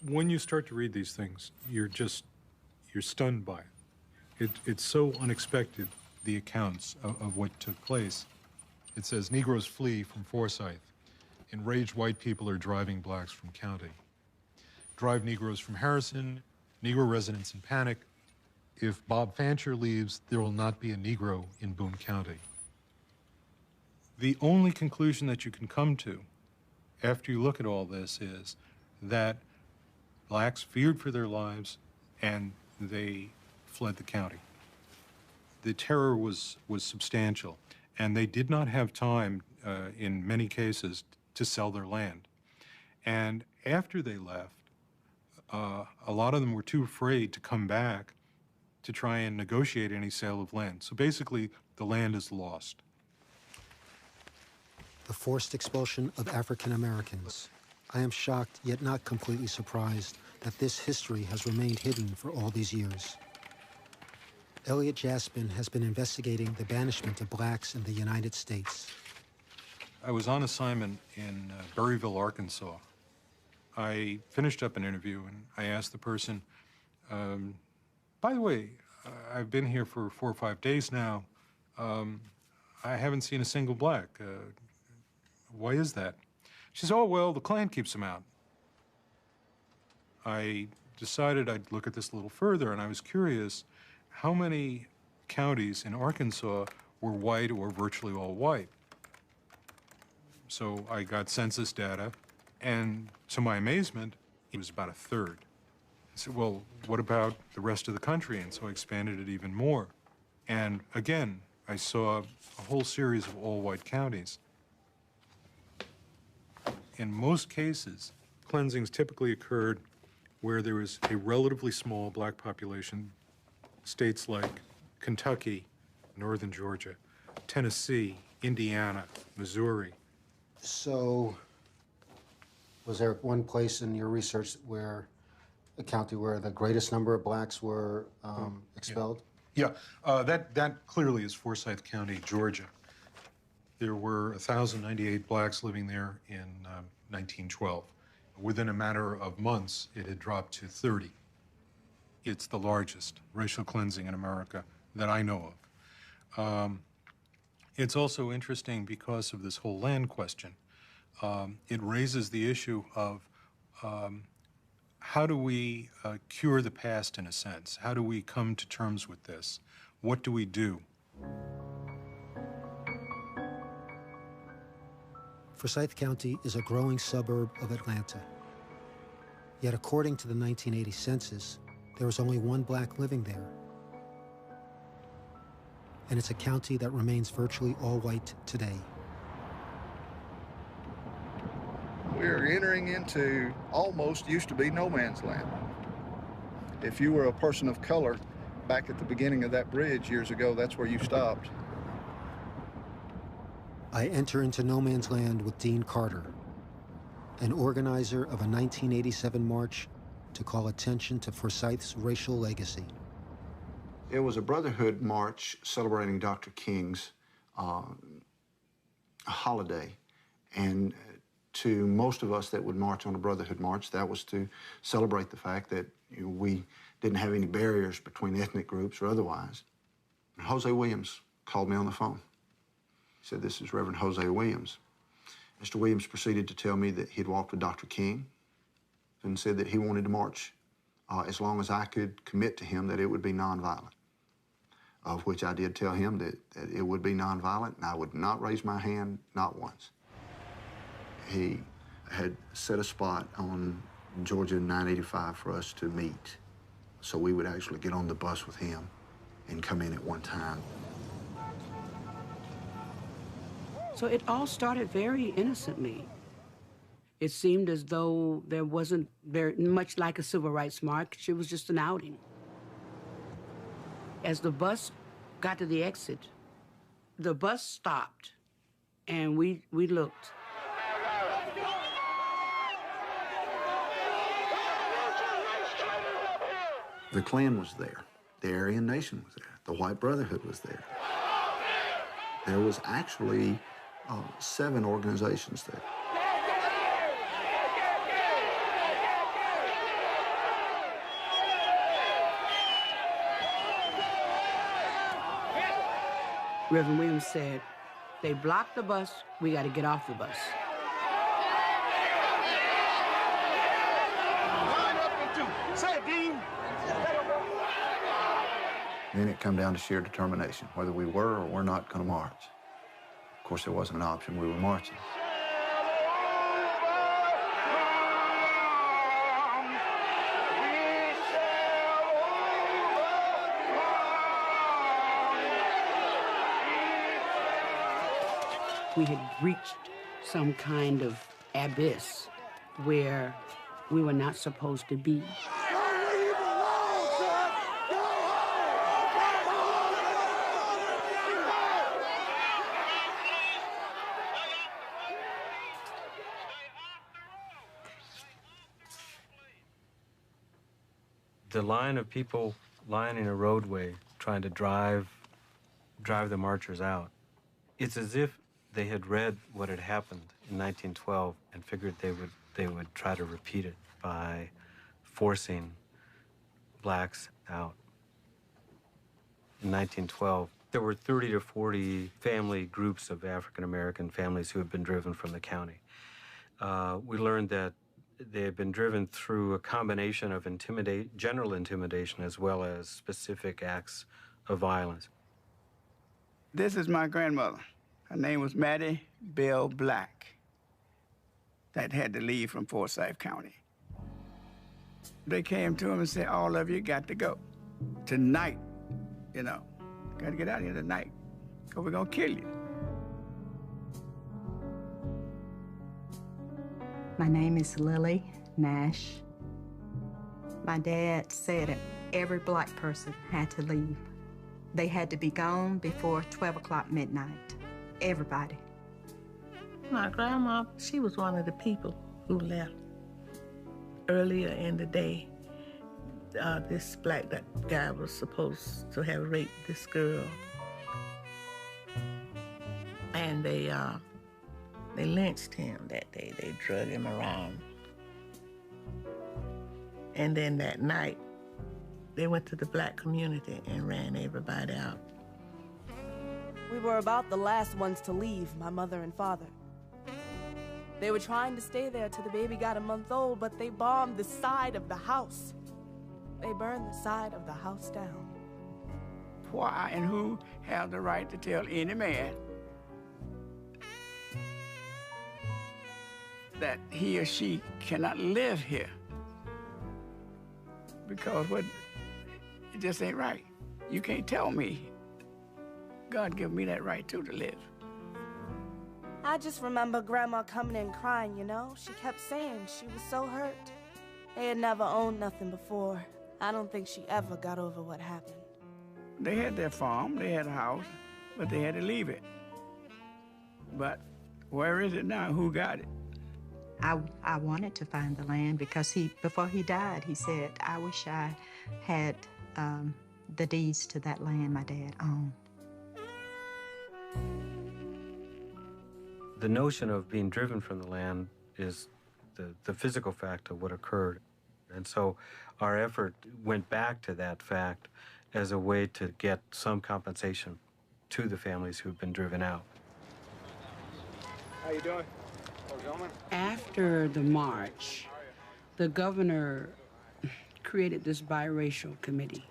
When you start to read these things, you're stunned by it. It's so unexpected, the accounts of what took place. It says, Negroes flee from Forsyth. Enraged white people are driving blacks from county. Drive Negroes from Harrison. Negro residents in panic. If Bob Fancher leaves, there will not be a Negro in Boone County. The only conclusion that you can come to after you look at all this is that blacks feared for their lives and they fled the county. The terror was substantial, and they did not have time, in many cases, to sell their land. And after they left, a lot of them were too afraid to come back to try and negotiate any sale of land. So basically, the land is lost. The forced expulsion of African Americans. I am shocked, yet not completely surprised, that this history has remained hidden for all these years. Elliot Jaspin has been investigating the banishment of blacks in the United States. I was on assignment in Berryville, Arkansas. I finished up an interview and I asked the person, by the way, I've been here for 4 or 5 days now. I haven't seen a single black. Why is that? She says, oh, well, the Klan keeps them out. I decided I'd look at this a little further, and I was curious how many counties in Arkansas were white or virtually all white. So I got census data, and to my amazement, it was about a third. I said, well, what about the rest of the country? And so I expanded it even more. And again, I saw a whole series of all-white counties. In most cases, cleansings typically occurred where there was a relatively small black population. States like Kentucky, northern Georgia, Tennessee, Indiana, Missouri. So, was there one place in your research where, a county where the greatest number of blacks were expelled? Yeah, that clearly is Forsyth County, Georgia. There were 1,098 blacks living there in 1912. Within a matter of months, it had dropped to 30. It's the largest racial cleansing in America that I know of. It's also interesting because of this whole land question. It raises the issue of how do we cure the past in a sense? How do we come to terms with this? What do we do? Forsyth County is a growing suburb of Atlanta. Yet according to the 1980 census, there was only one black living there. And it's a county that remains virtually all white today. We're entering into almost used to be no man's land. If you were a person of color back at the beginning of that bridge years ago, that's where you stopped. I enter into no man's land with Dean Carter, an organizer of a 1987 march to call attention to Forsyth's racial legacy. It was a Brotherhood march celebrating Dr. King's holiday. And to most of us that would march on a Brotherhood march, that was to celebrate the fact that we didn't have any barriers between ethnic groups or otherwise. And Jose Williams called me on the phone. He said, this is Reverend Jose Williams. Mr. Williams proceeded to tell me that he'd walked with Dr. King and said that he wanted to march as long as I could commit to him that it would be nonviolent, of which I did tell him that it would be nonviolent and I would not raise my hand, not once. He had set a spot on Georgia 985 for us to meet, so we would actually get on the bus with him and come in at one time. So it all started very innocently. It seemed as though there wasn't very much like a civil rights march. It was just an outing. As the bus got to the exit, the bus stopped, and we looked. The Klan was there. The Aryan Nation was there. The White Brotherhood was there. There was actually 7 organizations there. Reverend Williams said, they blocked the bus, we got to get off the bus. Then it come down to sheer determination, whether we were or were not going to march. Of course, there wasn't an option. We were marching. We had reached some kind of abyss where we were not supposed to be. The line of people lining a roadway trying to drive the marchers out, it's as if they had read what had happened in 1912 and figured they would try to repeat it by forcing blacks out. In 1912, there were 30 to 40 family groups of African-American families who had been driven from the county. We learned that they had been driven through a combination of general intimidation as well as specific acts of violence. This is my grandmother. Her name was Mattie Bell Black, that had to leave from Forsyth County. They came to him and said, all of you got to go. Tonight, you know, got to get out of here tonight, because we're going to kill you. My name is Lily Nash. My dad said that every black person had to leave. They had to be gone before 12 o'clock midnight. Everybody. My grandma, she was one of the people who left earlier in the day. This black guy was supposed to have raped this girl. And they lynched him that day. They drug him around. And then that night, they went to the black community and ran everybody out. We were about the last ones to leave, my mother and father. They were trying to stay there till the baby got a month old, but they bombed the side of the house. They burned the side of the house down. Why and who have the right to tell any man that he or she cannot live here? Because it just ain't right. You can't tell me. God gave me that right too to live. I just remember Grandma coming in crying, you know? She kept saying she was so hurt. They had never owned nothing before. I don't think she ever got over what happened. They had their farm, they had a house, but they had to leave it. But where is it now? Who got it? I wanted to find the land because before he died, he said, I wish I had the deeds to that land my dad owned. The notion of being driven from the land is the physical fact of what occurred. And so our effort went back to that fact as a way to get some compensation to the families who've been driven out. How you doing? After the march, the governor created this biracial committee,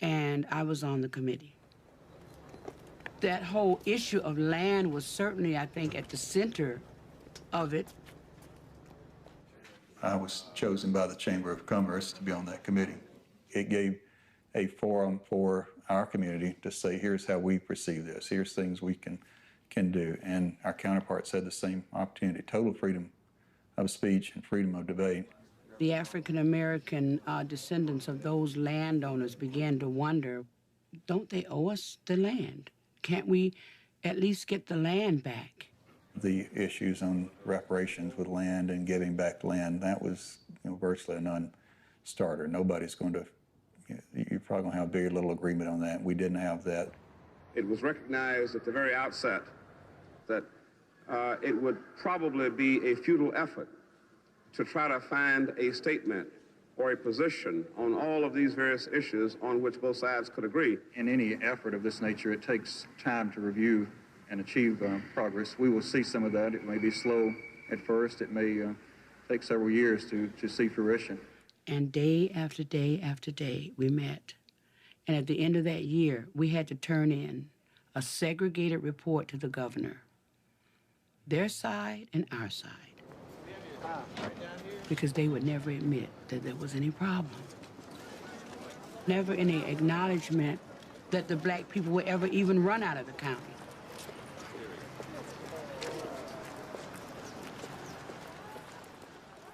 and I was on the committee. That whole issue of land was certainly, I think, at the center of it. I was chosen by the Chamber of Commerce to be on that committee. It gave a forum for our community to say, here's how we perceive this, here's things we can do. And our counterparts had the same opportunity, total freedom of speech and freedom of debate. The African-American descendants of those landowners began to wonder, don't they owe us the land? Can't we at least get the land back? The issues on reparations with land and giving back land, that was virtually a non-starter. Nobody's going to, you're probably going to have a big little agreement on that. We didn't have that. It was recognized at the very outset that it would probably be a futile effort to try to find a statement or a position on all of these various issues on which both sides could agree. In any effort of this nature, it takes time to review and achieve progress. We will see some of that. It may be slow at first. It may take several years to see fruition. And day after day after day, we met. And at the end of that year, we had to turn in a segregated report to the governor, their side and our side, because they would never admit that there was any problem. Never any acknowledgement that the black people would ever even run out of the county.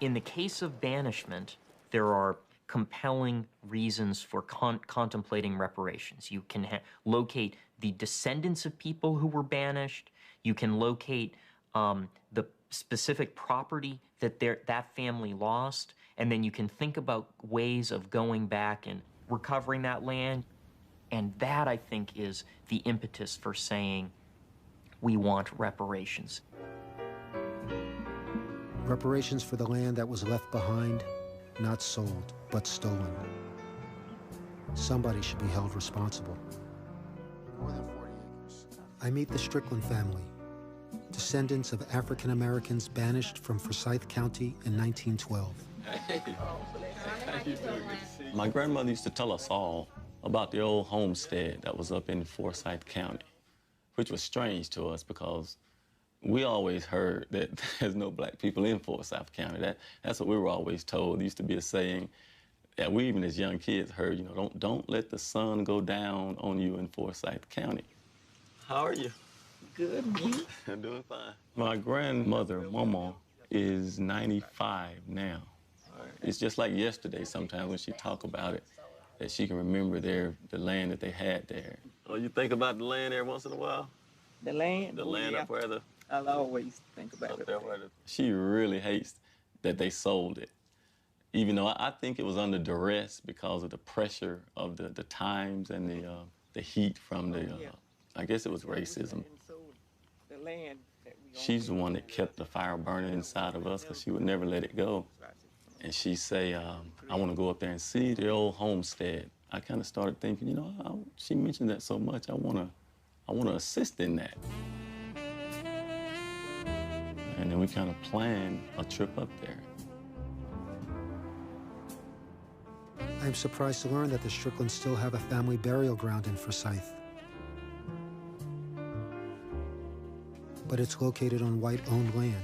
In the case of banishment, there are compelling reasons for contemplating reparations. You can locate the descendants of people who were banished. You can locate the specific property that that family lost, and then you can think about ways of going back and recovering that land. And that, I think, is the impetus for saying we want reparations. Reparations for the land that was left behind, not sold, but stolen. Somebody should be held responsible. More than 40 acres. I meet the Strickland family, descendants of African Americans banished from Forsyth County in 1912. Hey, how you doing? My grandmother used to tell us all about the old homestead that was up in Forsyth County, which was strange to us because we always heard that there's no black people in Forsyth County. That's what we were always told. There used to be a saying that we even as young kids heard, you know, don't let the sun go down on you in Forsyth County. How are you? Good. I'm doing fine. My grandmother, Mama, is 95 now. It's just like yesterday sometimes when she talk about it, that she can remember the land that they had there. Oh, you think about the land every once in a while? The land? The land up where I'll always think about it. She really hates that they sold it. Even though I think it was under duress because of the pressure of the times and the heat from I guess it was racism. The land that we She's the one that kept the fire burning inside of us because she would never let it go. And she'd say, I want to go up there and see the old homestead. I kind of started thinking, you know, she mentioned that so much, I want to assist in that. And then we kind of planned a trip up there. I'm surprised to learn that the Stricklands still have a family burial ground in Forsyth. But it's located on white-owned land.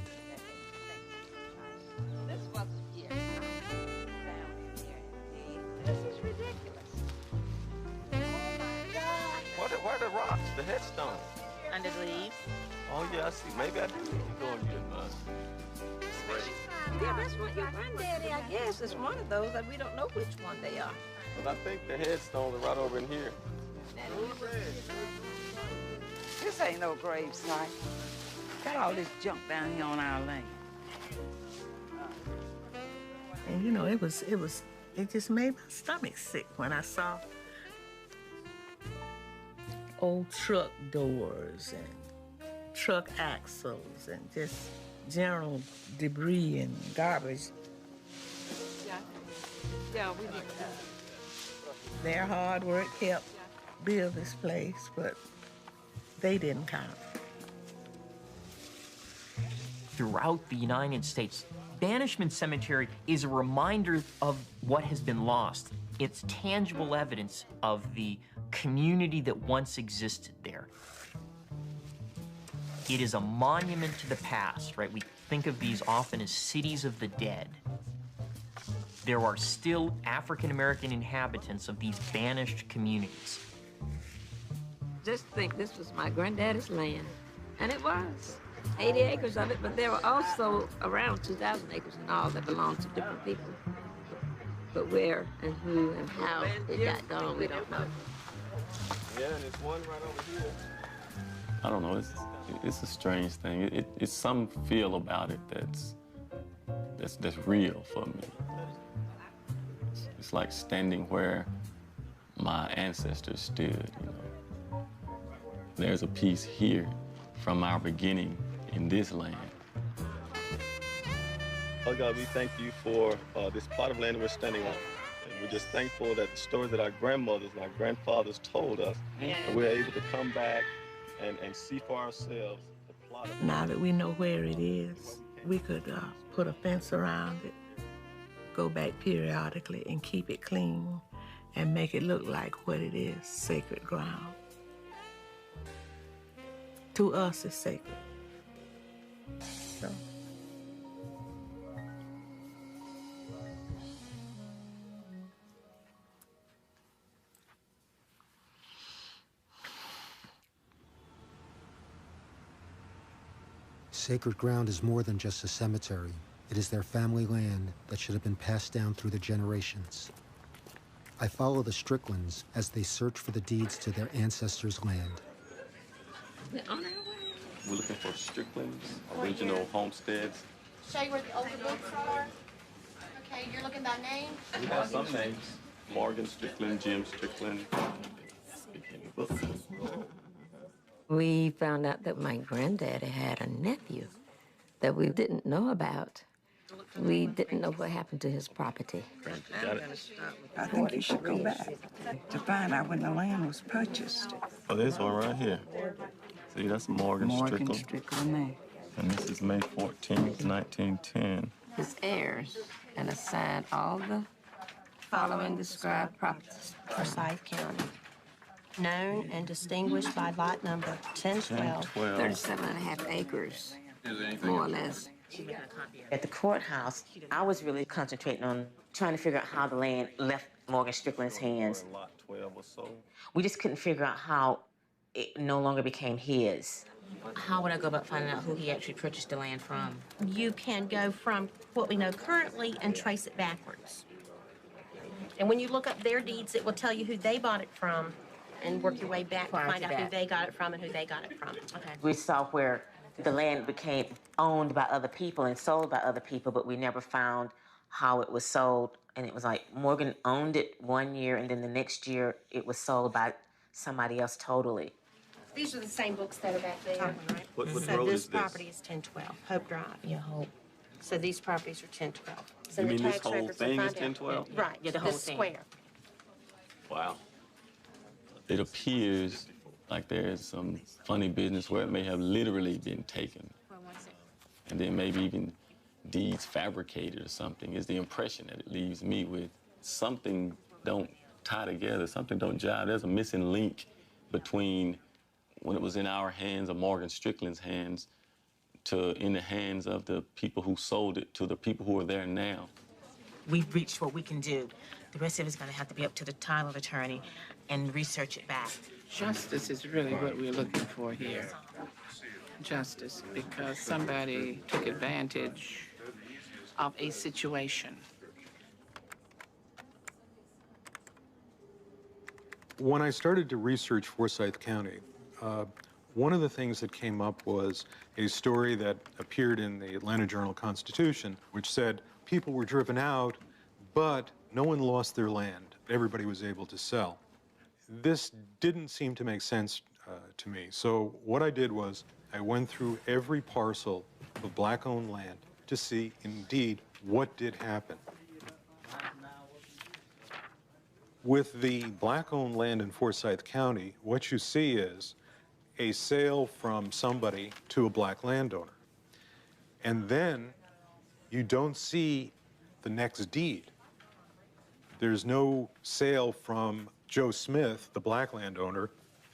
This is ridiculous. Oh my God. Where are the rocks, the headstones? Under the leaves. Oh, yeah, I see. Maybe I do need to go and get mine. Yeah, that's what your granddaddy, I guess, is one of those, but we don't know which one they are. But I think the headstones are right over in here. This ain't no grave site. Got all this junk down here on our land. And you know, it just made my stomach sick when I saw old truck doors and truck axles and just general debris and garbage. Yeah, we did. Their hard work helped build this place, but they didn't count. Throughout the United States, Banishment Cemetery is a reminder of what has been lost. It's tangible evidence of the community that once existed there. It is a monument to the past, right? We think of these often as cities of the dead. There are still African-American inhabitants of these banished communities. Just think this was my granddaddy's land, and it was. 80 acres of it, but there were also around 2,000 acres in all that belonged to different people. But where and who and how it got gone, we don't know. Yeah, and there's one right over here. I don't know, it's a strange thing. It's some feel about it that's real for me. It's like standing where my ancestors stood, you know. There's a piece here from our beginning in this land. Father God, we thank you for this plot of land we're standing on. And we're just thankful that the story that our grandmothers and our grandfathers told us, and we're able to come back and see for ourselves the plot of Now that we know where it is, we could put a fence around it, go back periodically and keep it clean and make it look like what it is, sacred ground. To us, it's sacred. So. Sacred ground is more than just a cemetery. It is their family land that should have been passed down through the generations. I follow the Stricklands as they search for the deeds to their ancestors' land. We're looking for Stricklands, original homesteads. Show you where the older books are. Okay, you're looking by name? We have some names. Morgan Strickland, Jim Strickland. We found out that my granddaddy had a nephew that we didn't know about. We didn't know what happened to his property. I think you should go back to find out when the land was purchased. Oh, there's one right here. See, that's Morgan Strickland. Strickland there. And this is May 14th, 1910. His heirs and assigned all the following described properties. Forsyth County. Known and distinguished by lot number 1012. 37.5 acres, more or less. At the courthouse, I was really concentrating on trying to figure out how the land left Morgan Strickland's hands. Lot 12 or so. We just couldn't figure out how it no longer became his. How would I go about finding out who he actually purchased the land from? You can go from what we know currently and trace it backwards. And when you look up their deeds, it will tell you who they bought it from and work your way back to find out who they got it from and who they got it from. Okay. We saw where the land became owned by other people and sold by other people, but we never found how it was sold. And it was like Morgan owned it one year, and then the next year it was sold by somebody else totally. These are the same books that are back there. Right? What so road this is this? property is 1012, Hope Drive. Yeah, Hope. So these properties are 1012. So You the mean this tax whole records will thing is find out. 1012? Right, Yeah, the whole this thing. square. Wow. It appears like there's some funny business where it may have literally been taken. And then maybe even deeds fabricated or something is the impression that it leaves me with. Something don't tie together, something don't jive. There's a missing link between when it was in our hands or Morgan Strickland's hands to in the hands of the people who sold it to the people who are there now. We've reached what we can do. The rest of it is going to have to be up to the title attorney and research it back. Justice is really what we're looking for here. Justice, because somebody took advantage of a situation. When I started to research Forsyth County, one of the things that came up was a story that appeared in the Atlanta Journal-Constitution, which said people were driven out, but no one lost their land. Everybody was able to sell. This didn't seem to make sense to me. So what I did was I went through every parcel of black-owned land to see, indeed, what did happen. With the black-owned land in Forsyth County, what you see is a sale from somebody to a black landowner. And then you don't see the next deed. There's no sale from Joe Smith, the black landowner,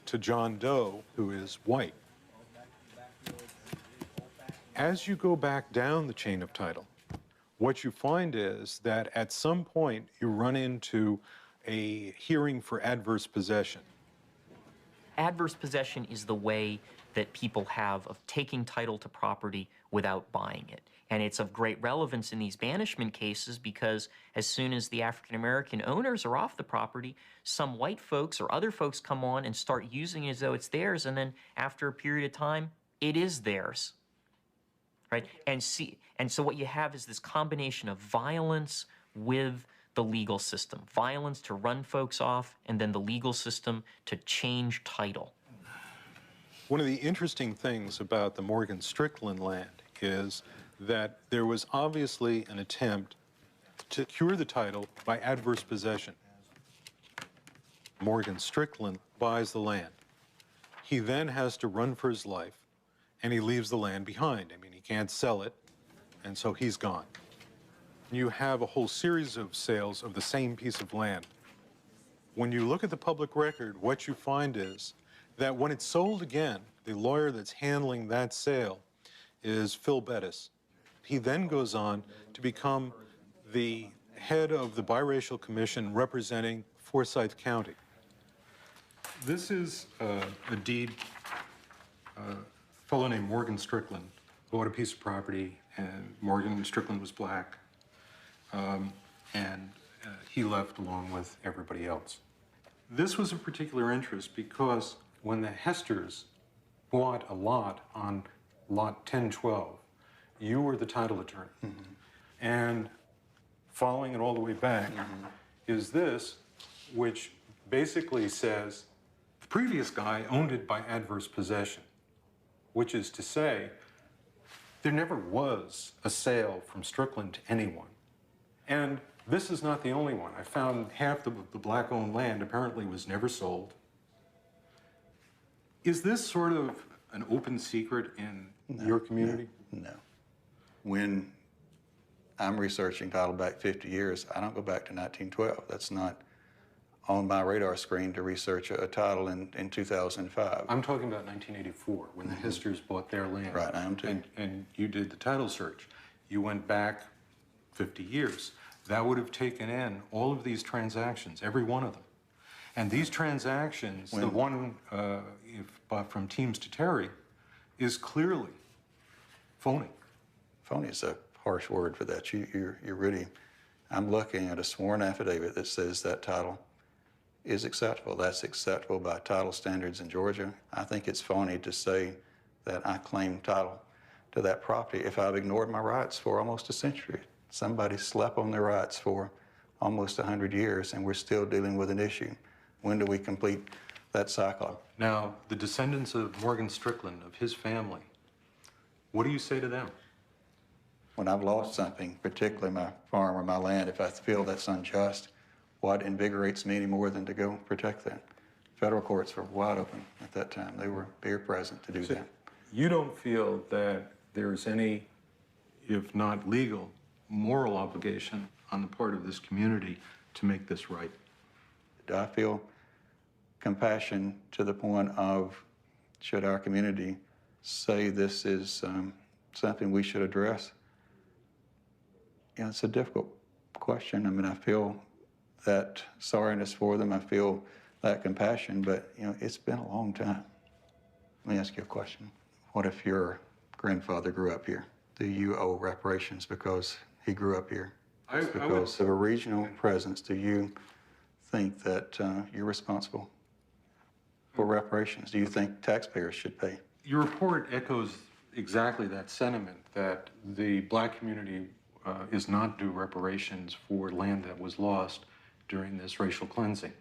to John Doe, who is white. As you go back down the chain of title, what you find is that at some point you run into a hearing for adverse possession. Adverse possession is the way that people have of taking title to property without buying it. And it's of great relevance in these banishment cases because as soon as the African-American owners are off the property, some white folks or other folks come on and start using it as though it's theirs, and then after a period of time, it is theirs. Right? And so what you have is this combination of violence with the legal system. Violence to run folks off, and then the legal system to change title. One of the interesting things about the Morgan Strickland land is that there was obviously an attempt to cure the title by adverse possession. Morgan Strickland buys the land. He then has to run for his life, and he leaves the land behind. I mean, he can't sell it, and so he's gone. You have a whole series of sales of the same piece of land. When you look at the public record, what you find is that when it's sold again, the lawyer that's handling that sale is Phil Bettis. He then goes on to become the head of the biracial commission representing Forsyth County. This is a deed. A fellow named Morgan Strickland bought a piece of property, and Morgan Strickland was black, and he left along with everybody else. This was of particular interest because when the Hesters bought a lot on lot 1012, you were the title attorney. Mm-hmm. And following it all the way back is this, which basically says the previous guy owned it by adverse possession, which is to say there never was a sale from Strickland to anyone. And this is not the only one. I found half the black-owned land apparently was never sold. Is this sort of an open secret in your community? No. When I'm researching title back 50 years, I don't go back to 1912. That's not on my radar screen to research a title in 2005. I'm talking about 1984, when the Hesters bought their land. Right, I am too. And you did the title search. You went back 50 years. That would have taken in all of these transactions, every one of them. And these transactions, the one from Teams to Terry, is clearly phony. Phony is a harsh word for that. You're really, I'm looking at a sworn affidavit that says that title is acceptable. That's acceptable by title standards in Georgia. I think it's phony to say that I claim title to that property if I've ignored my rights for almost a century. Somebody slept on their rights for almost 100 years, and we're still dealing with an issue. When do we complete that cycle? Now, the descendants of Morgan Strickland, of his family, what do you say to them? When I've lost something, particularly my farm or my land, if I feel that's unjust, what invigorates me any more than to go protect that? Federal courts were wide open at that time. They were here present to do that. You don't feel that there's any, if not legal, moral obligation on the part of this community to make this right? Do I feel compassion to the point of, should our community say this is something we should address? Yeah, it's a difficult question. I mean, I feel that sorriness for them. I feel that compassion, but, you know, it's been a long time. Let me ask you a question. What if your grandfather grew up here? Do you owe reparations because he grew up here? Because of a regional presence, do you think that you're responsible for reparations? Do you think taxpayers should pay? Your report echoes exactly that sentiment, that the black community is not due reparations for land that was lost during this racial cleansing.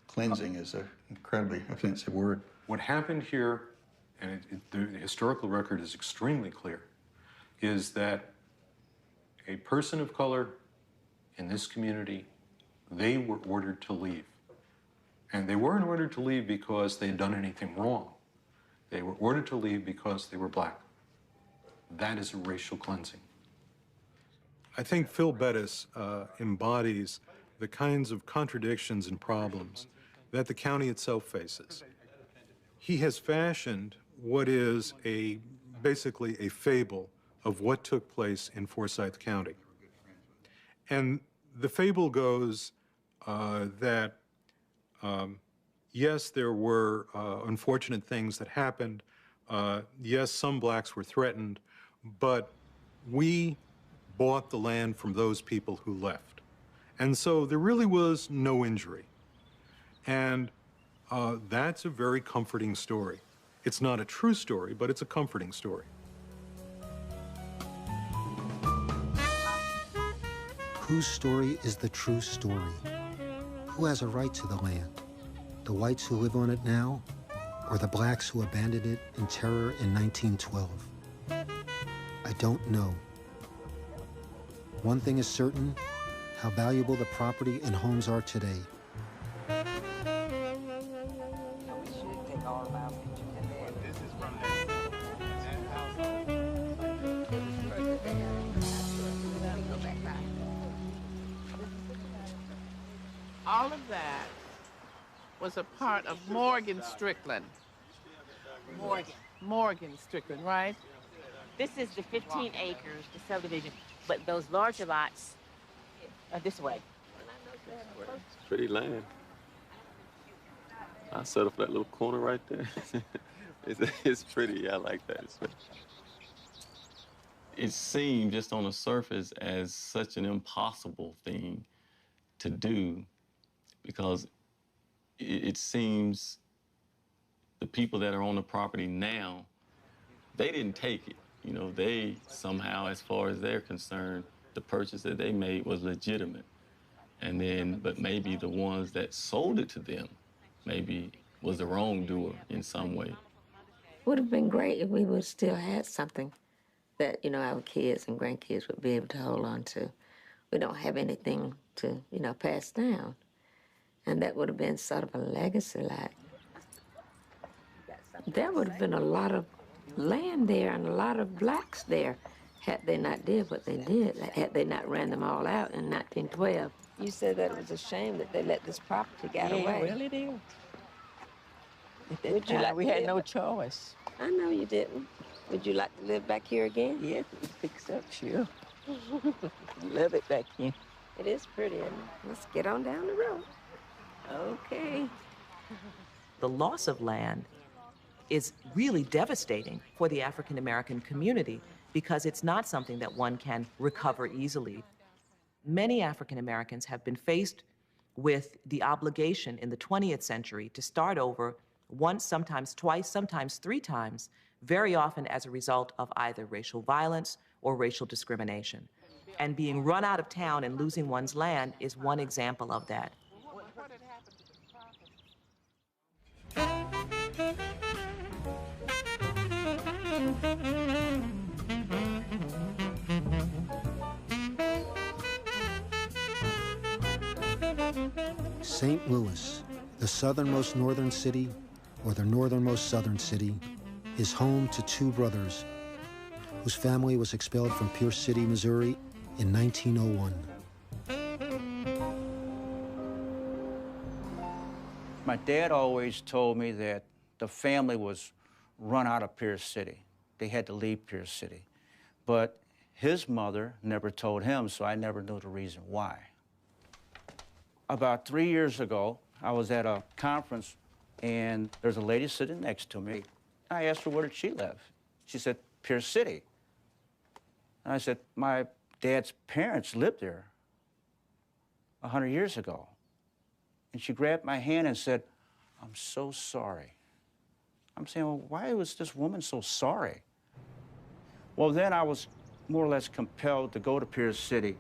Cleansing is an incredibly offensive word. What happened here, and the historical record is extremely clear, is that a person of color in this community, they were ordered to leave. And they weren't ordered to leave because they had done anything wrong. They were ordered to leave because they were black. That is a racial cleansing. I think Phil Bettis embodies the kinds of contradictions and problems that the county itself faces. He has fashioned what is basically a fable of what took place in Forsyth County. And the fable goes that, yes, there were unfortunate things that happened. Yes, some blacks were threatened, but we bought the land from those people who left. And so there really was no injury. And that's a very comforting story. It's not a true story, but it's a comforting story. Whose story is the true story? Who has a right to the land? The whites who live on it now, or the blacks who abandoned it in terror in 1912? I don't know. One thing is certain, how valuable the property and homes are today. All of that was a part of Morgan Strickland. Morgan Strickland, right? This is the 15 acres, the subdivision, but those larger lots are this way. It's pretty land. I settle for that little corner right there. It's pretty. I like that. It seemed just on the surface as such an impossible thing to do, because it seems the people that are on the property now, they didn't take it. You know, they somehow, as far as they're concerned, the purchase that they made was legitimate. And then, but maybe the ones that sold it to them maybe was the wrongdoer in some way. Would have been great if we would still had something that, you know, our kids and grandkids would be able to hold on to. We don't have anything to, you know, pass down. And that would have been sort of a legacy, like. There would have been a lot of land there and a lot of blacks there had they not did what they did, had they not ran them all out in 1912. You said that it was a shame that they let this property get away. Yeah, it really did. Would you like we to had live no back- choice. I know you didn't. Would you like to live back here again? Yeah, it's fixed up, sure. Love it back here. It is pretty, and let's get on down the road. Okay. The loss of land is really devastating for the African American community because it's not something that one can recover easily. Many African Americans have been faced with the obligation in the 20th century to start over once, sometimes twice, sometimes three times, very often as a result of either racial violence or racial discrimination. And being run out of town and losing one's land is one example of that. St. Louis, the southernmost northern city, or the northernmost southern city, is home to two brothers whose family was expelled from Pierce City, Missouri in 1901. My dad always told me that the family was run out of Pierce City. They had to leave Pierce City. But his mother never told him, so I never knew the reason why. About 3 years ago, I was at a conference, and there's a lady sitting next to me. I asked her, where did she live? She said, Pierce City. And I said, my dad's parents lived there 100 years ago. And she grabbed my hand and said, I'm so sorry. I'm saying, well, why was this woman so sorry? Well, then I was more or less compelled to go to Pierce City.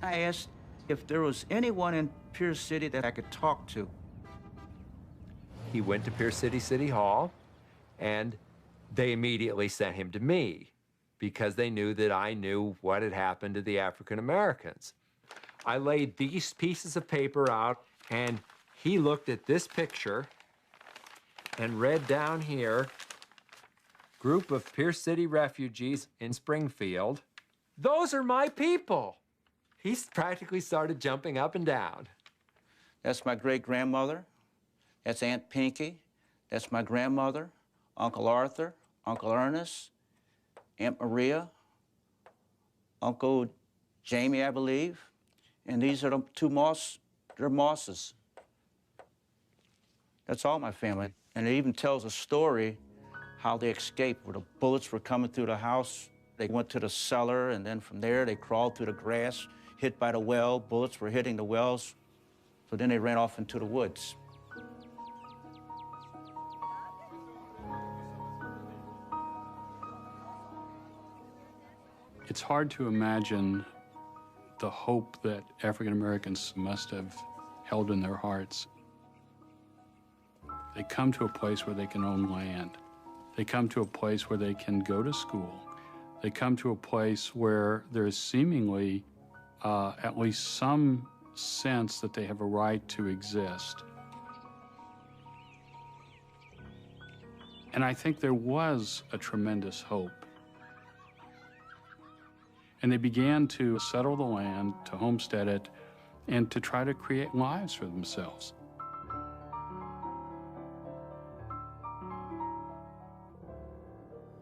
I asked if there was anyone in Pierce City that I could talk to. He went to Pierce City City Hall, and they immediately sent him to me because they knew that I knew what had happened to the African Americans. I laid these pieces of paper out, and he looked at this picture and read down here, group of Pierce City refugees in Springfield. Those are my people. He practically started jumping up and down. That's my great-grandmother. That's Aunt Pinky. That's my grandmother, Uncle Arthur, Uncle Ernest, Aunt Maria, Uncle Jamie, I believe. And these are the two they're Mosses. That's all my family. And it even tells a story how they escaped, where the bullets were coming through the house. They went to the cellar, and then from there, they crawled through the grass, hit by the well. Bullets were hitting the wells. So then they ran off into the woods. It's hard to imagine the hope that African Americans must have held in their hearts. They come to a place where they can own land. They come to a place where they can go to school. They come to a place where there is seemingly at least some sense that they have a right to exist. And I think there was a tremendous hope. And they began to settle the land, to homestead it, and to try to create lives for themselves.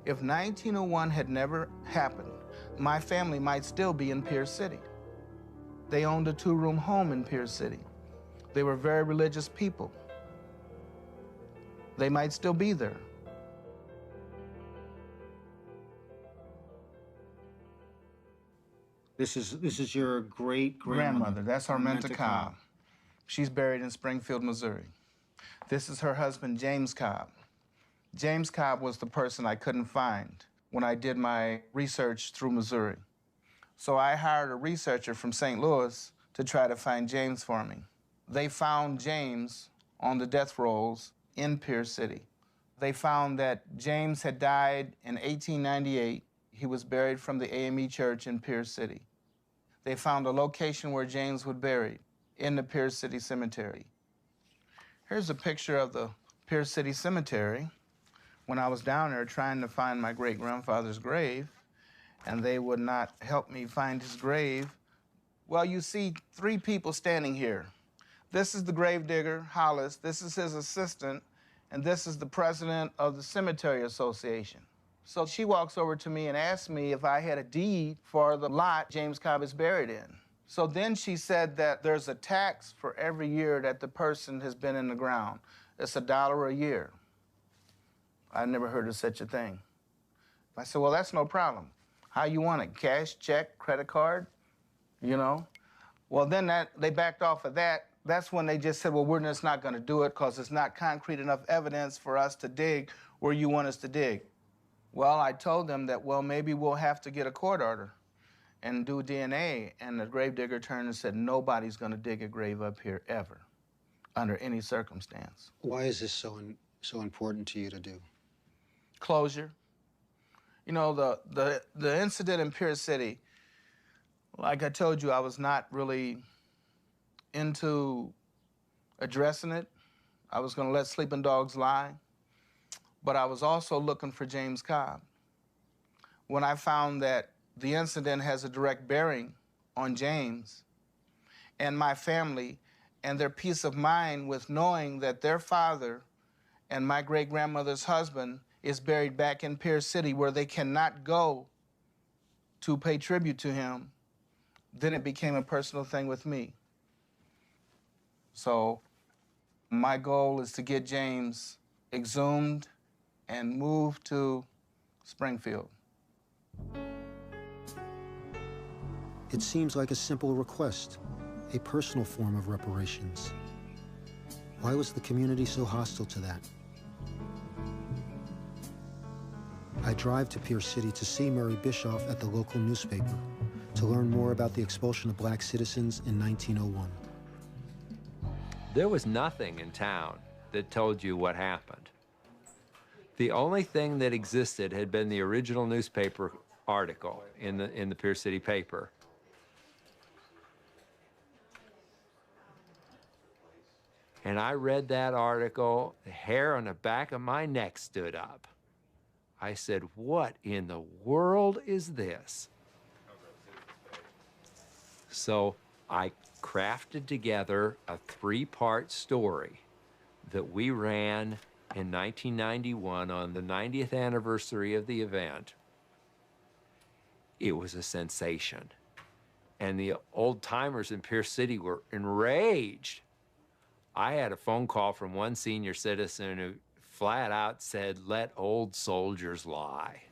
If 1901 had never happened, my family might still be in Pierce City. They owned a 2-room home in Pierce City. They were very religious people. They might still be there. This is your great-grandmother. That's Arminta Cobb. She's buried in Springfield, Missouri. This is her husband, James Cobb. James Cobb was the person I couldn't find when I did my research through Missouri. So I hired a researcher from St. Louis to try to find James for me. They found James on the death rolls in Pierce City. They found that James had died in 1898. He was buried from the AME Church in Pierce City. They found a location where James was buried in the Pierce City Cemetery. Here's a picture of the Pierce City Cemetery when I was down there trying to find my great-grandfather's grave, and they would not help me find his grave. Well, you see 3 people standing here. This is the gravedigger, Hollis. This is his assistant, and this is the president of the Cemetery Association. So she walks over to me and asks me if I had a deed for the lot James Cobb is buried in. So then she said that there's a tax for every year that the person has been in the ground. It's $1 a year. I never heard of such a thing. I said, well, that's no problem. How you want it? Cash, check, credit card? You know? Well, then they backed off of that. That's when they just said, well, we're just not going to do it because it's not concrete enough evidence for us to dig where you want us to dig. Well, I told them that, well, maybe we'll have to get a court order and do DNA. And the gravedigger turned and said, nobody's going to dig a grave up here ever, under any circumstance. Why is this so important to you to do? Closure. You know, the incident in Pierce City, like I told you, I was not really into addressing it. I was going to let sleeping dogs lie. But I was also looking for James Cobb. When I found that the incident has a direct bearing on James and my family and their peace of mind with knowing that their father and my great-grandmother's husband is buried back in Pierce City where they cannot go to pay tribute to him, then it became a personal thing with me. So my goal is to get James exhumed and moved to Springfield. It seems like a simple request, a personal form of reparations. Why was the community so hostile to that? I drive to Pierce City to see Murray Bischoff at the local newspaper to learn more about the expulsion of black citizens in 1901. There was nothing in town that told you what happened. The only thing that existed had been the original newspaper article in the Pierce City paper. And I read that article, the hair on the back of my neck stood up. I said, what in the world is this? So I crafted together a 3-part story that we ran in 1991 on the 90th anniversary of the event. It was a sensation. And the old-timers in Pierce City were enraged. I had a phone call from one senior citizen who flat out said, let old soldiers lie.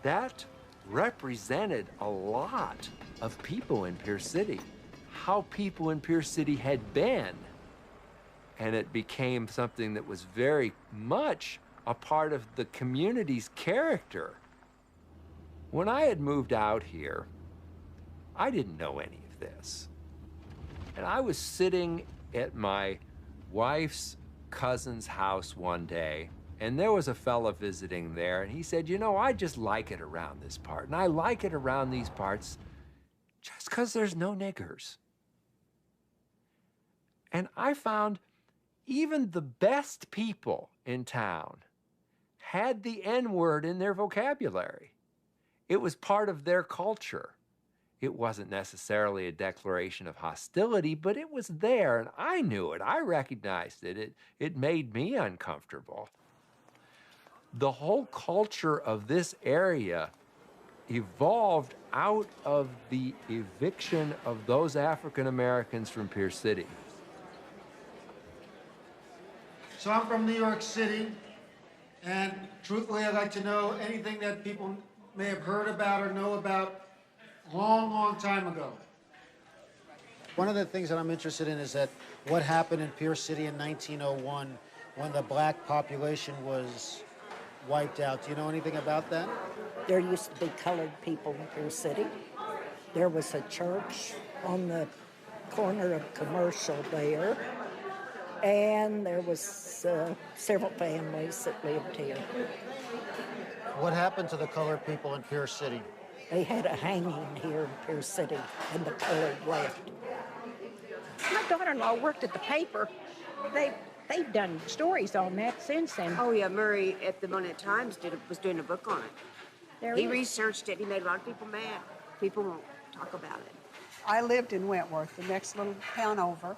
That represented a lot of people in Pierce City, how people in Pierce City had been. And it became something that was very much a part of the community's character. When I had moved out here, I didn't know any of this. And I was sitting at my wife's cousin's house one day, And there was a fella visiting there, and he said, you know, I just like it around this part. And I like it around these parts just because there's no niggers. And I found even the best people in town had the N-word in their vocabulary. It was part of their culture. It wasn't necessarily a declaration of hostility, but it was there, and I knew it. I recognized it. It made me uncomfortable. The whole culture of this area evolved out of the eviction of those African Americans from Pierce City. So I'm from New York City, and truthfully, I'd like to know anything that people may have heard about or know about long, long time ago. One of the things that I'm interested in is that what happened in Pierce City in 1901 when the black population was wiped out. Do you know anything about that? There used to be colored people in Pierce City. There was a church on the corner of Commercial there, and there was several families that lived here. What happened to the colored people in Pierce City? They had a hanging here in Pierce City, and the colored left. My daughter-in-law worked at the paper. They've done stories on that since then. Oh yeah, Murray at the Monet Times was doing a book on it. He researched it. He made a lot of people mad. People won't talk about it. I lived in Wentworth, the next little town over,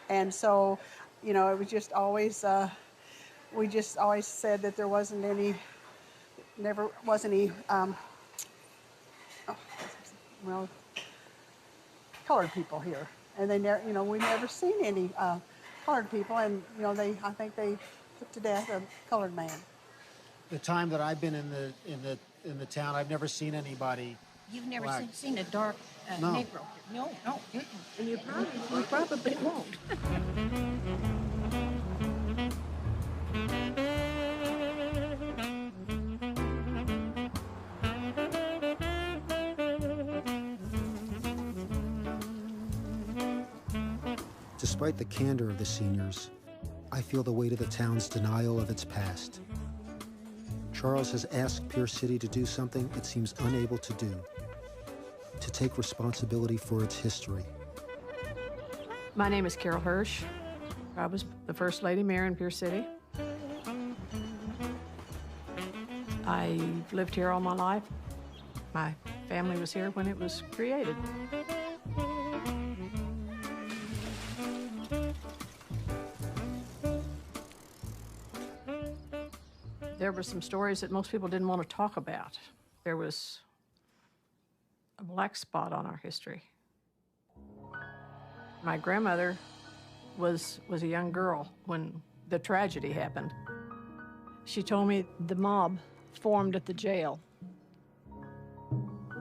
and so, you know, it was just always. We just always said that there wasn't any. Never was any. Well, colored people here, and they never. You know, we never seen any colored people, and you know, I think they put to death a colored man. The time that I've been in the town, I've never seen anybody. You've never black. seen a dark No. Negro? No. And you probably won't. Despite the candor of the seniors, I feel the weight of the town's denial of its past. Charles has asked Pierce City to do something it seems unable to do, to take responsibility for its history. My name is Carol Hirsch. I was the first lady mayor in Pierce City. I've lived here all my life. My family was here when it was created. There were some stories that most people didn't want to talk about. There was a black spot on our history. My grandmother was a young girl when the tragedy happened. She told me the mob formed at the jail.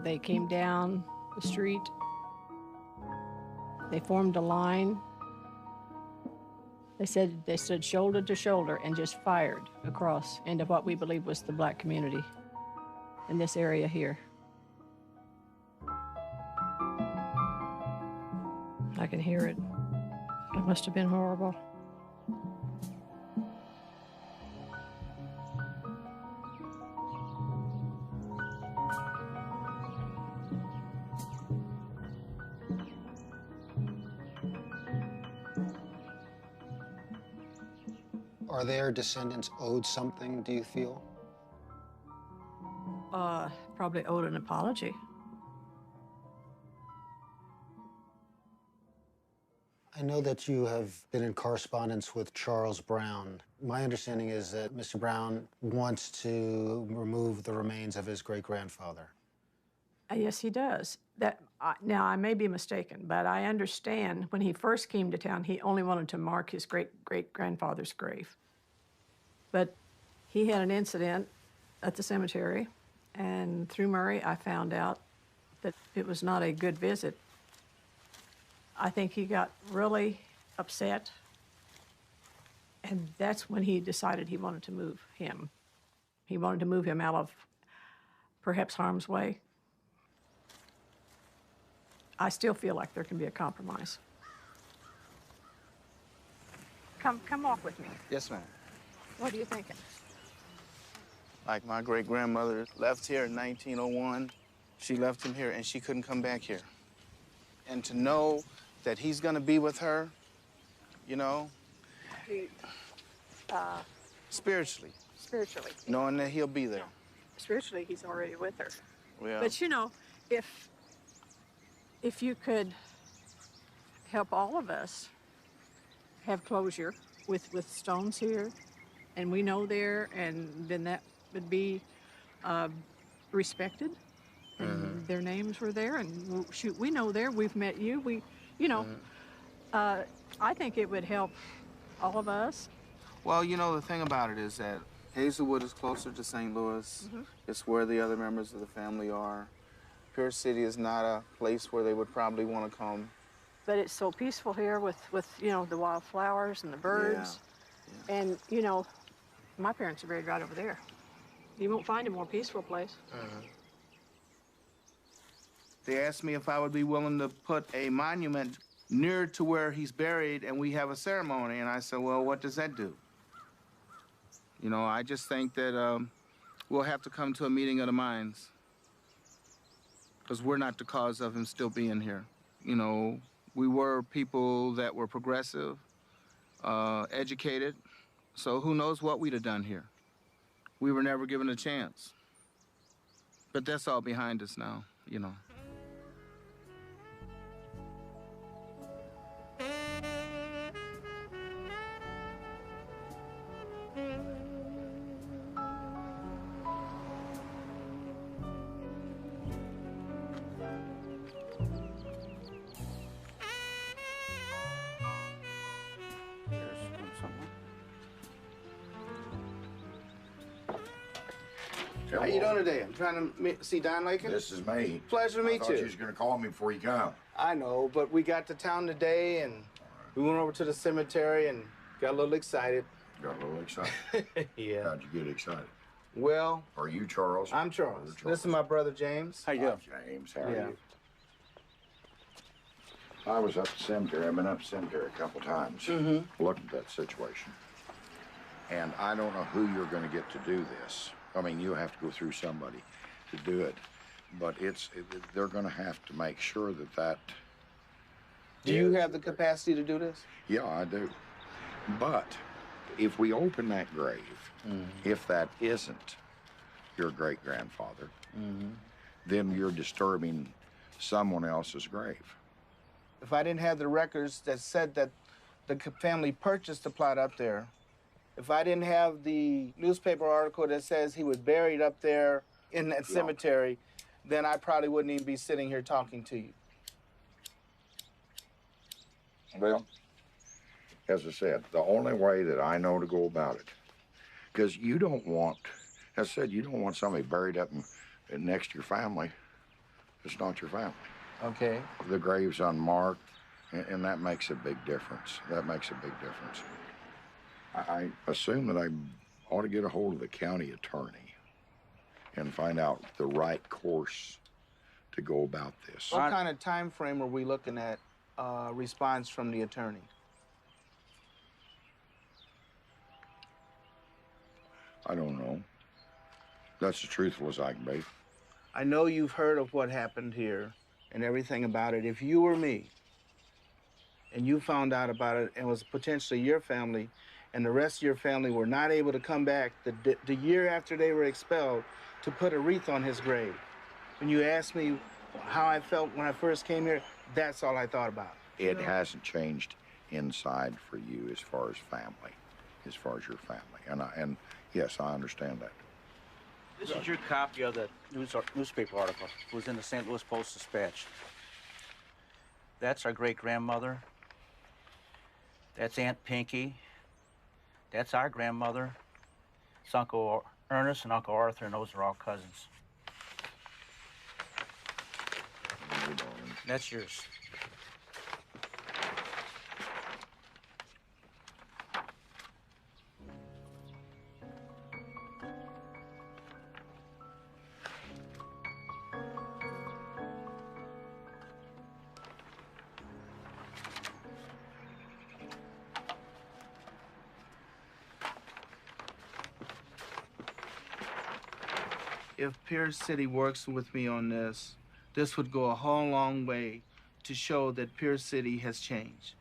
They came down the street. They formed a line. They stood shoulder to shoulder and just fired across into what we believe was the black community in this area here. I can hear it. It must have been horrible. Are their descendants owed something, do you feel? Probably owed an apology. I know that you have been in correspondence with Charles Brown. My understanding is that Mr. Brown wants to remove the remains of his great-grandfather. Yes, he does. Now, I may be mistaken, but I understand when he first came to town, he only wanted to mark his great-great-grandfather's grave. But he had an incident at the cemetery, and through Murray, I found out that it was not a good visit. I think he got really upset, and that's when he decided he wanted to move him. He wanted to move him out of perhaps harm's way. I still feel like there can be a compromise. Come walk with me. Yes, ma'am. What are you thinking? Like my great-grandmother left here in 1901. She left him here and she couldn't come back here. And to know that he's gonna be with her, you know, spiritually. Spiritually. Knowing that he'll be there. Spiritually, he's already with her. Yeah. But you know, if you could help all of us have closure with stones here, and we know there, and then that would be respected, and their names were there, and shoot, we know there, we've met you, you know, I think it would help all of us. Well, you know, the thing about it is that Hazelwood is closer to St. Louis. It's where the other members of the family are. Pierce City is not a place where they would probably want to come. But it's so peaceful here with you know, the wildflowers and the birds. Yeah. And, you know, my parents are buried right over there. You won't find a more peaceful place. They asked me if I would be willing to put a monument near to where he's buried and we have a ceremony. And I said, well, what does that do? You know, I just think that we'll have to come to a meeting of the minds, because we're not the cause of him still being here. You know, we were people that were progressive, educated, so who knows what we'd have done here. We were never given a chance. But that's all behind us now, you know. How you doing today? I'm trying to see Don Lakin. This is me. Pleasure to meet you. I thought you was going to call me before you come. I know, but we got to town today, and we went over to the cemetery and got a little excited. Got a little excited? Yeah. How'd you get excited? Well... Are you Charles? I'm Charles. This is my brother, James. How you doing? James, how are you? I was up the cemetery. I've been up the cemetery a couple times looking at that situation. And I don't know who you're going to get to do this. I mean, you have to go through somebody to do it. But they're going to have to make sure that Do you have the capacity to do this? Yeah, I do. But if we open that grave, if that isn't your great-grandfather, then you're disturbing someone else's grave. If I didn't have the records that said that the family purchased the plot up there, if I didn't have the newspaper article that says he was buried up there in that cemetery, then I probably wouldn't even be sitting here talking to you. Well, as I said, the only way that I know to go about it, because you don't want, as I said, you don't want somebody buried up next to your family. It's not your family. Okay. The grave's unmarked, and that makes a big difference. That makes a big difference. I assume that I ought to get a hold of the county attorney and find out the right course to go about this. What kind of time frame are we looking at response from the attorney? I don't know. That's as truthful as I can be. I know you've heard of what happened here and everything about it. If you were me and you found out about it and was potentially your family and the rest of your family were not able to come back the year after they were expelled to put a wreath on his grave, when you asked me how I felt when I first came here, that's all I thought about. It hasn't changed inside for you as far as family, as far as your family. And yes, I understand that. This is your copy of the newspaper article. It was in the St. Louis Post-Dispatch. That's our great-grandmother. That's Aunt Pinky. That's our grandmother. It's Uncle Ernest and Uncle Arthur, and those are all cousins. That's yours. If Pierce City works with me on this, this would go a whole long way to show that Pierce City has changed.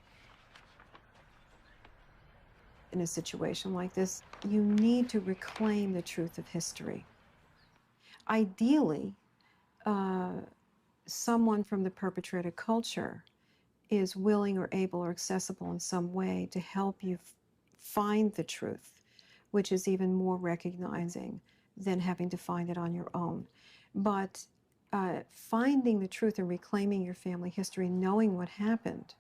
In a situation like this, you need to reclaim the truth of history. Ideally, someone from the perpetrator culture is willing or able or accessible in some way to help you find the truth, which is even more recognizing than having to find it on your own. But finding the truth and reclaiming your family history, knowing what happened,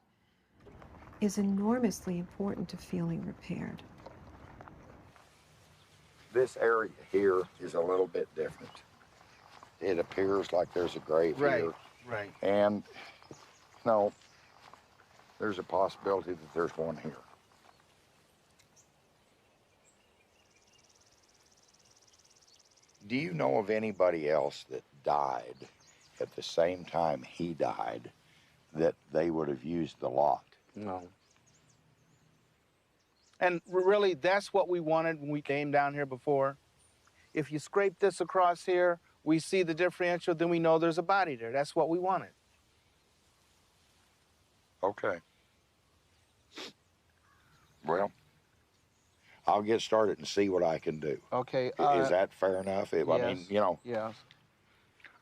is enormously important to feeling repaired. This area here is a little bit different. It appears like there's a grave here. Right. And no, there's a possibility that there's one here. Do you know of anybody else that died at the same time he died that they would have used the lot? No. And really, that's what we wanted when we came down here before. If you scrape this across here, we see the differential, then we know there's a body there. That's what we wanted. Okay. Well, I'll get started and see what I can do. Okay. Is that fair enough? I mean, you know. Yes.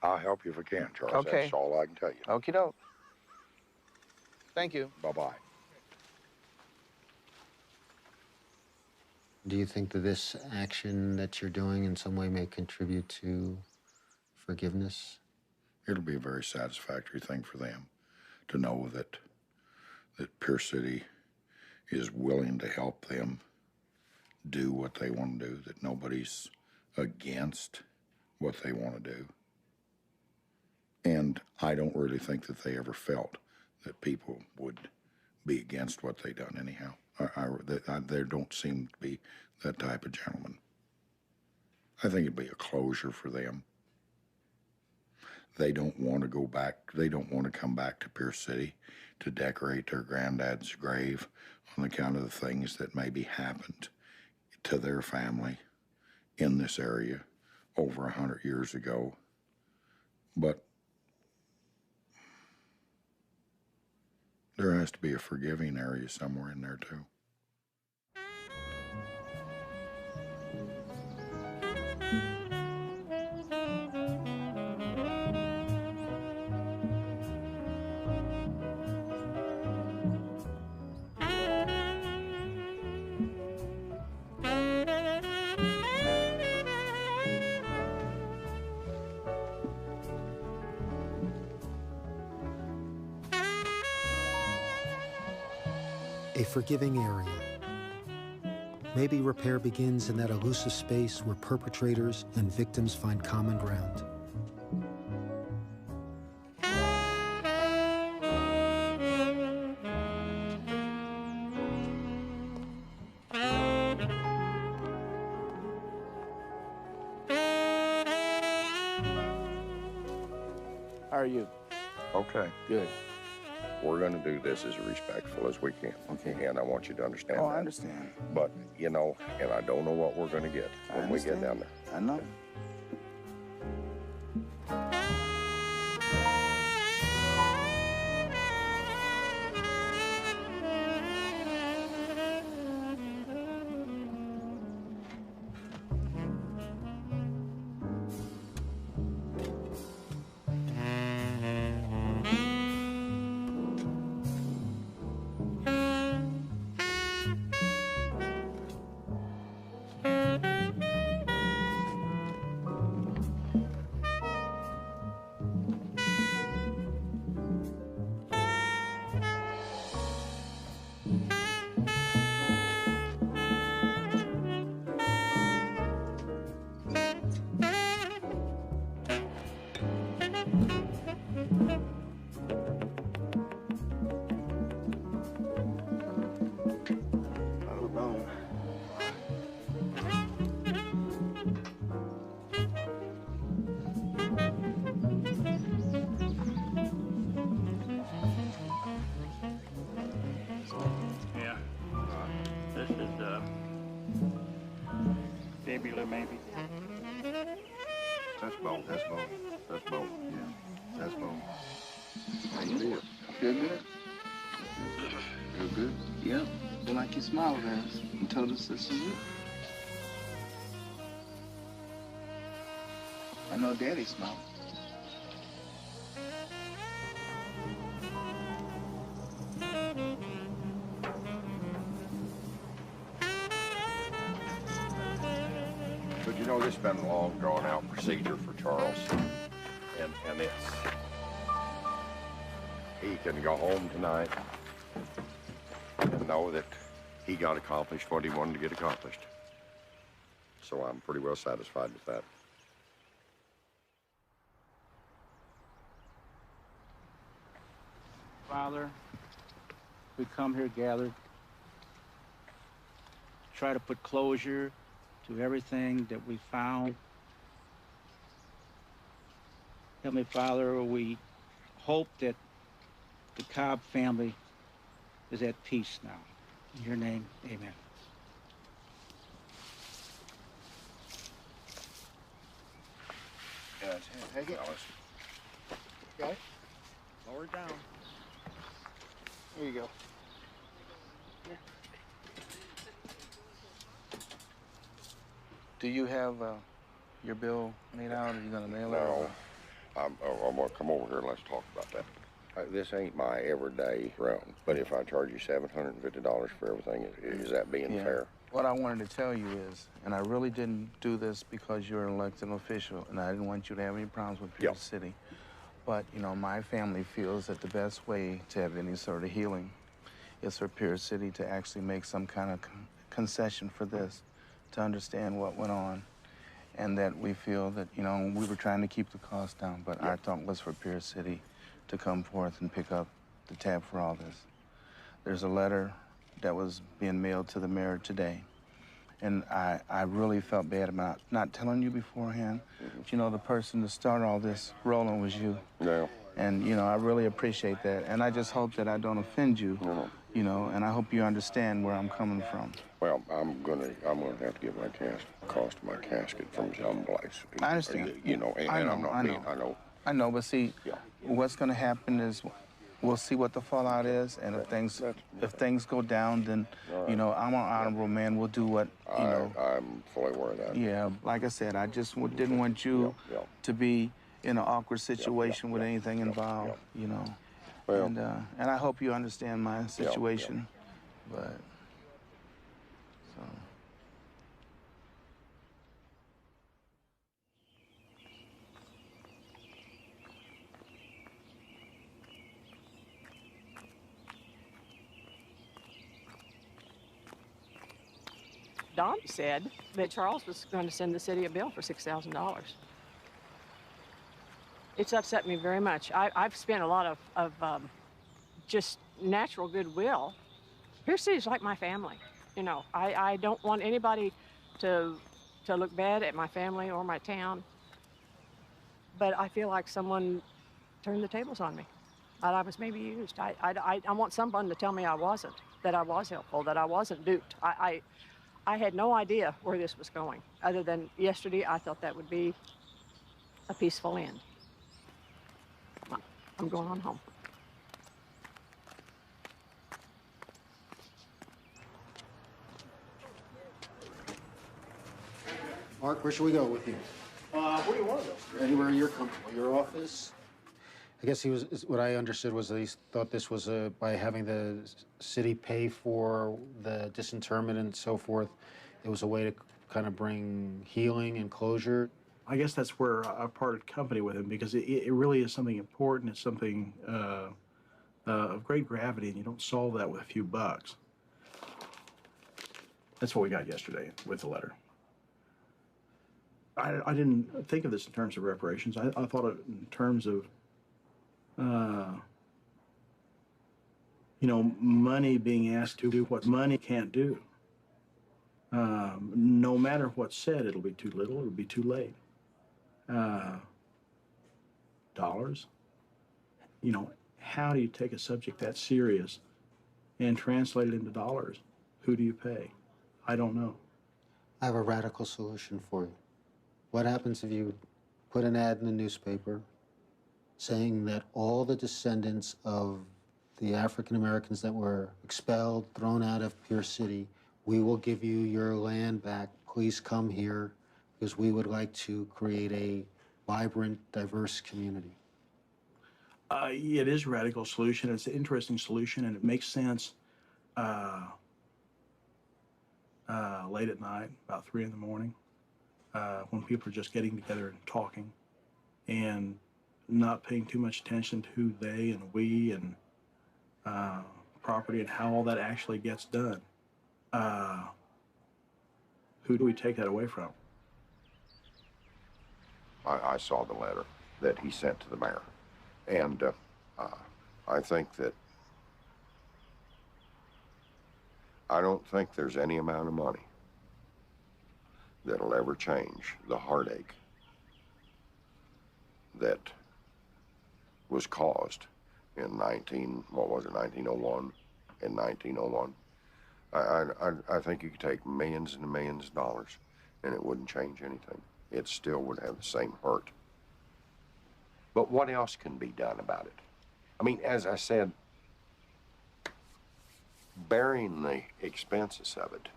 I'll help you if I can, Charles. Okay. That's all I can tell you. Okie doke. Thank you. Bye-bye. Do you think that this action that you're doing in some way may contribute to forgiveness? It'll be a very satisfactory thing for them to know that Pierce City is willing to help them do what they want to do, that nobody's against what they want to do. And I don't really think that they ever felt that people would be against what they done anyhow. There don't seem to be that type of gentleman. I think it'd be a closure for them. They don't want to go back. They don't want to come back to Pierce City to decorate their granddad's grave on account of the things that maybe happened to their family in this area over 100 years ago. But there has to be a forgiving area somewhere in there, too. A forgiving area. Maybe repair begins in that elusive space where perpetrators and victims find common ground. How are you? Okay. Good. We're going to do this as respectful as we can. Okay. And I want you to understand Oh, that. I understand. But, you know, and I don't know what we're going to get when we get down there. I know. Maybe. That's bone. That's bone. That's bone. Yeah. That's bone. How you feel? Feel good? Feel good? Yeah. Feel like you smiled at us and told us this is it. I know Daddy smiled. But you know, this has been a long, drawn-out procedure for Charles. And it's... He can go home tonight and know that he got accomplished what he wanted to get accomplished. So I'm pretty well satisfied with that. Father, we come here gathered, try to put closure to everything that we found. Heavenly Father, we hope that the Cobb family is at peace now. In your name, amen. Yeah, take it. Got it? Lower it down. There you go. Do you have your bill made out, or are you gonna mail it? No. I'm gonna come over here and let's talk about that. This ain't my everyday run, but if I charge you $750 for everything, is that being fair? What I wanted to tell you is, and I really didn't do this because you're an elected official, and I didn't want you to have any problems with Pierce City, but, you know, my family feels that the best way to have any sort of healing is for Pierce City to actually make some kind of concession for this, to understand what went on, and that we feel that, you know, we were trying to keep the cost down, but our thought was for Pierce City to come forth and pick up the tab for all this. There's a letter that was being mailed to the mayor today, and I really felt bad about not telling you beforehand. But, you know, the person to start all this rolling was you. Yeah. And, you know, I really appreciate that. And I just hope that I don't offend you, you know, and I hope you understand where I'm coming from. Well, I'm gonna have to get my cost of my casket from some place. I understand. You know, and I know, I'm not I know. being, I know. I know, but see, what's gonna happen is we'll see what the fallout is, and if things go down, then, you know, I'm an honorable man. We'll do what, you know. I'm fully aware of that. Yeah, like I said, I just didn't want you to be in an awkward situation with anything involved, you know. Well, and I hope you understand my situation, but, so. Don said that Charles was going to send the city a bill for $6,000. It's upset me very much. I've spent a lot of just natural goodwill. Pierce City's like my family. You know, I don't want anybody to look bad at my family or my town. But I feel like someone turned the tables on me. That I was maybe used. I want someone to tell me I wasn't, that I was helpful, that I wasn't duped. I had no idea where this was going, other than yesterday I thought that would be a peaceful end. I'm going on home. Mark, where should we go with you? Where do you want to go? Anywhere you're comfortable. Your office? I guess what I understood was that he thought this was by having the city pay for the disinterment and so forth, it was a way to kind of bring healing and closure. I guess that's where I parted company with him, because it really is something important. It's something of great gravity, and you don't solve that with a few bucks. That's what we got yesterday with the letter. I didn't think of this in terms of reparations. I thought of it in terms of you know, money being asked to do what money can't do. No matter what's said, it'll be too little, it'll be too late. Dollars, you know, how do you take a subject that serious and translate it into dollars? Who do you pay? I don't know. I have a radical solution for you. What happens if you put an ad in the newspaper saying that all the descendants of the African Americans that were expelled, thrown out of Pierce City, we will give you your land back. Please come here because we would like to create a vibrant, diverse community. It is a radical solution. It's an interesting solution, and it makes sense late at night, about 3 in the morning, when people are just getting together and talking and not paying too much attention to who they and we and property and how all that actually gets done. Who do we take that away from? I saw the letter that he sent to the mayor, and I think that I don't think there's any amount of money that'll ever change the heartache that was caused in 1901 and 1901. I think you could take millions and millions of dollars and it wouldn't change anything. It still would have the same hurt. But what else can be done about it? I mean, as I said, bearing the expenses of it,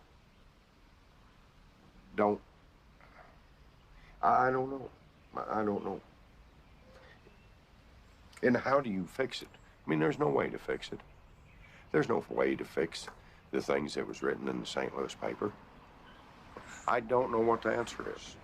I don't know. I don't know. And how do you fix it? I mean, there's no way to fix it. There's no way to fix the things that was written in the St. Louis paper. I don't know what the answer is.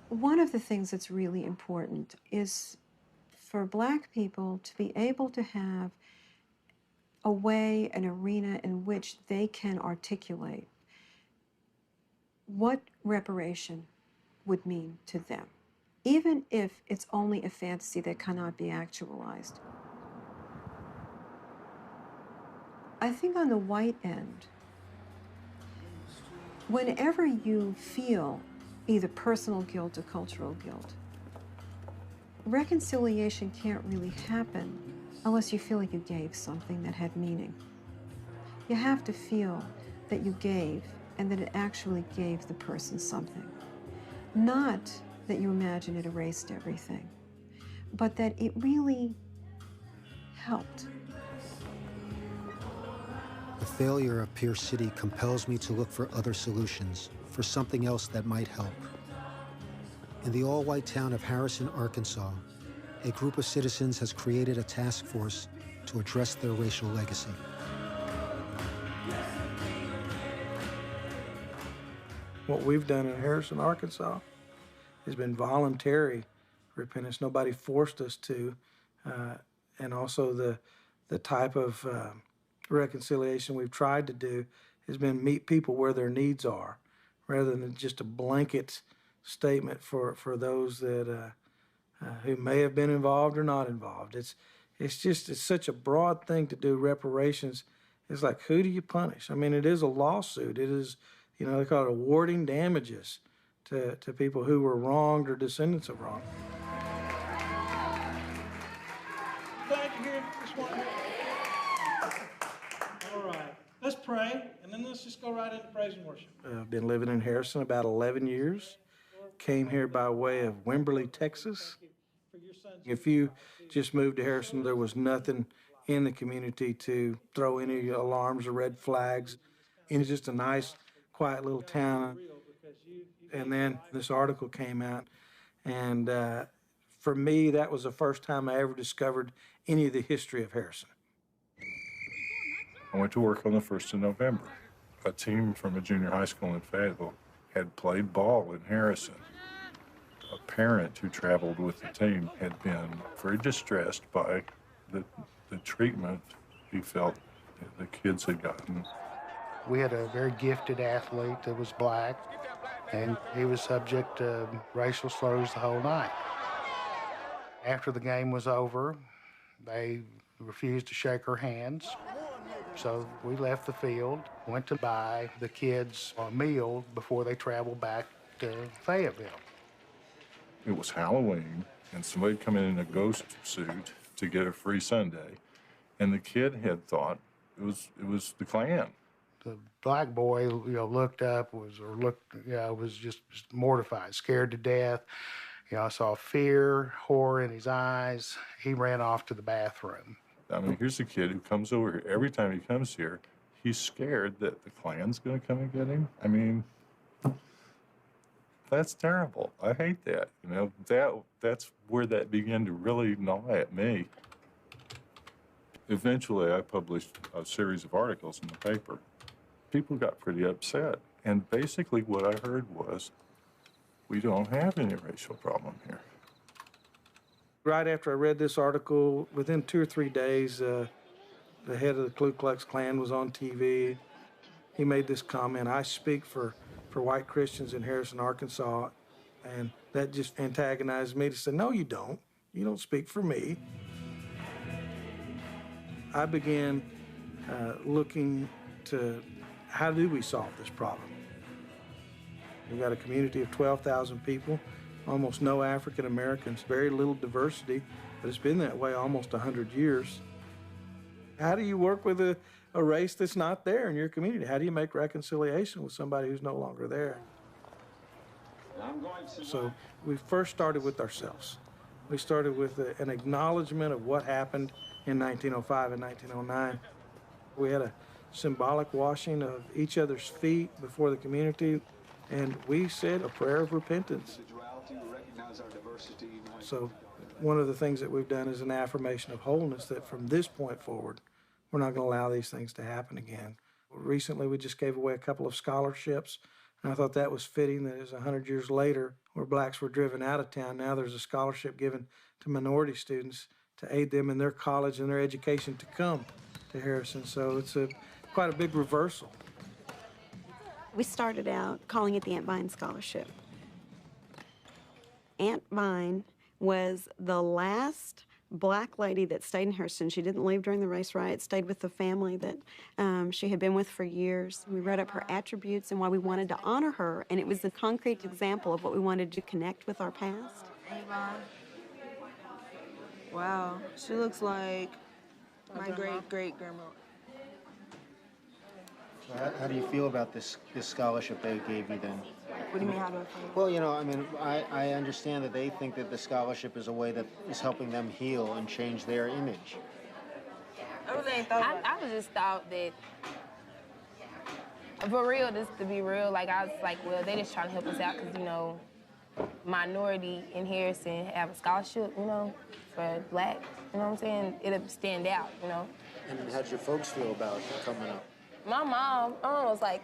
One of the things that's really important is for Black people to be able to have a way, an arena in which they can articulate what reparation would mean to them, even if it's only a fantasy that cannot be actualized. I think on the white end, whenever you feel either personal guilt or cultural guilt, reconciliation can't really happen unless you feel like you gave something that had meaning. You have to feel that you gave and that it actually gave the person something. Not that you imagine it erased everything, but that it really helped. The failure of Pierce City compels me to look for other solutions, for something else that might help. In the all-white town of Harrison, Arkansas, a group of citizens has created a task force to address their racial legacy. What we've done in Harrison, Arkansas has been voluntary repentance. Nobody forced us to. And also the type of reconciliation we've tried to do has been meet people where their needs are, rather than just a blanket statement for those that who may have been involved or not involved. It's such a broad thing to do reparations. It's like, who do you punish? I mean, it is a lawsuit. It is, you know, they call it awarding damages to people who were wronged or descendants of wrong. Glad you're here this morning. All right, let's pray, and then let's just go right into praise and worship. I've been living in Harrison about 11 years. Came here by way of Wimberley, Texas. If you just moved to Harrison, there was nothing in the community to throw any alarms or red flags. It's just a nice, quiet little town. And then this article came out, and for me, that was the first time I ever discovered any of the history of Harrison. I went to work on the 1st of November. A team from a junior high school in Fayetteville had played ball in Harrison. A parent who traveled with the team had been very distressed by the treatment he felt the kids had gotten. We had a very gifted athlete that was Black, and he was subject to racial slurs the whole night. After the game was over, they refused to shake her hands. So we left the field, went to buy the kids a meal before they traveled back to Fayetteville. It was Halloween, and somebody come in a ghost suit to get a free sundae. And the kid had thought it was the Klan. The black boy, looked up, was just mortified, scared to death. I saw fear, horror in his eyes. He ran off to the bathroom. I mean, here's a kid who comes over here. Every time he comes here, he's scared that the Klan's going to come and get him. I mean, that's terrible. I hate that. That's where that began to really gnaw at me. Eventually, I published a series of articles in the paper. People got pretty upset. And basically what I heard was, we don't have any racial problem here. Right after I read this article, within 2 or 3 days, the head of the Ku Klux Klan was on TV. He made this comment, "I speak for white Christians in Harrison, Arkansas," and that just antagonized me to say, "No, you don't. You don't speak for me." I began looking to how do we solve this problem? We've got a community of 12,000 people, almost no African Americans, very little diversity, but it's been that way almost 100 years. How do you work with a race that's not there in your community? How do you make reconciliation with somebody who's no longer there? So we first started with ourselves. We started with an acknowledgement of what happened in 1905 and 1909. We had a symbolic washing of each other's feet before the community, and we said a prayer of repentance. So one of the things that we've done is an affirmation of wholeness, that from this point forward, we're not going to allow these things to happen again. Recently, we just gave away a couple of scholarships, and I thought that was fitting that as 100 years later, where blacks were driven out of town, now there's a scholarship given to minority students to aid them in their college and their education to come to Harrison. So it's quite a big reversal. We started out calling it the Aunt Vine Scholarship. Aunt Vine was the last black lady that stayed in Harrison. She didn't leave during the race riots, stayed with the family that she had been with for years. We wrote up her attributes and why we wanted to honor her, and it was a concrete example of what we wanted to connect with our past. Wow, she looks like my great-great-grandma. So how do you feel about this scholarship they gave you then? What do you mean, how do I feel? Well, I understand that they think that the scholarship is a way that is helping them heal and change their image. I just thought that, for real, just to be real, I was like, well, they just trying to help us out because, minority in Harrison have a scholarship, for black, what I'm saying? It'll stand out, And how'd your folks feel about coming up? My mom was like,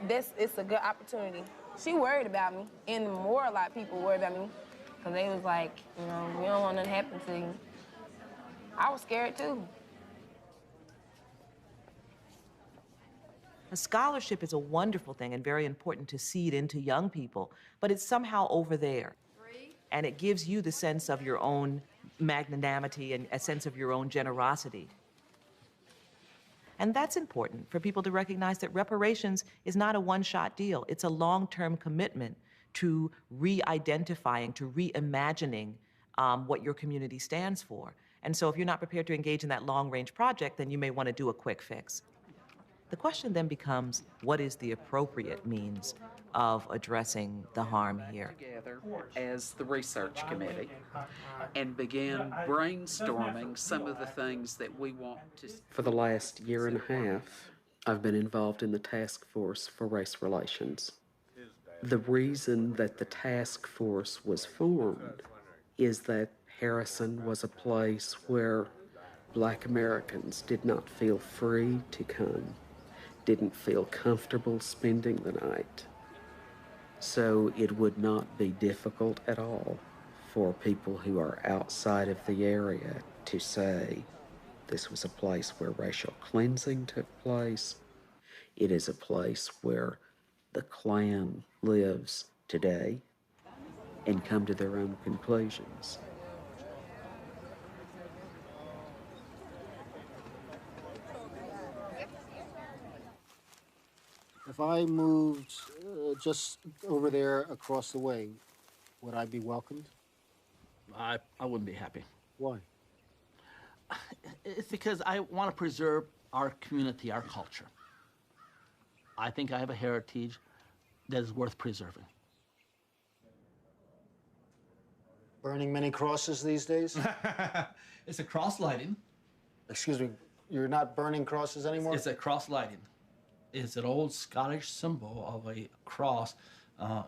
it's a good opportunity. She worried about me, and a lot of people worried about me, because they was like, we don't want nothing to happen to you. I was scared too. A scholarship is a wonderful thing and very important to seed into young people, but it's somehow over there. And it gives you the sense of your own magnanimity and a sense of your own generosity. And that's important for people to recognize that reparations is not a one-shot deal. It's a long-term commitment to re-identifying, to reimagining what your community stands for. And so if you're not prepared to engage in that long-range project, then you may want to do a quick fix. The question then becomes, what is the appropriate means of addressing the harm here? Together as the research committee and began brainstorming some of the things that we want to... For the last year and a half, I've been involved in the task force for race relations. The reason that the task force was formed is that Harrison was a place where Black Americans did not feel free to come, didn't feel comfortable spending the night. So it would not be difficult at all for people who are outside of the area to say this was a place where racial cleansing took place. It is a place where the Klan lives today, and come to their own conclusions. If I moved just over there across the way, would I be welcomed? I wouldn't be happy. Why? It's because I want to preserve our community, our culture. I think I have a heritage that is worth preserving. Burning many crosses these days? It's a cross lighting. Excuse me, you're not burning crosses anymore? It's a cross lighting. It's an old Scottish symbol of a cross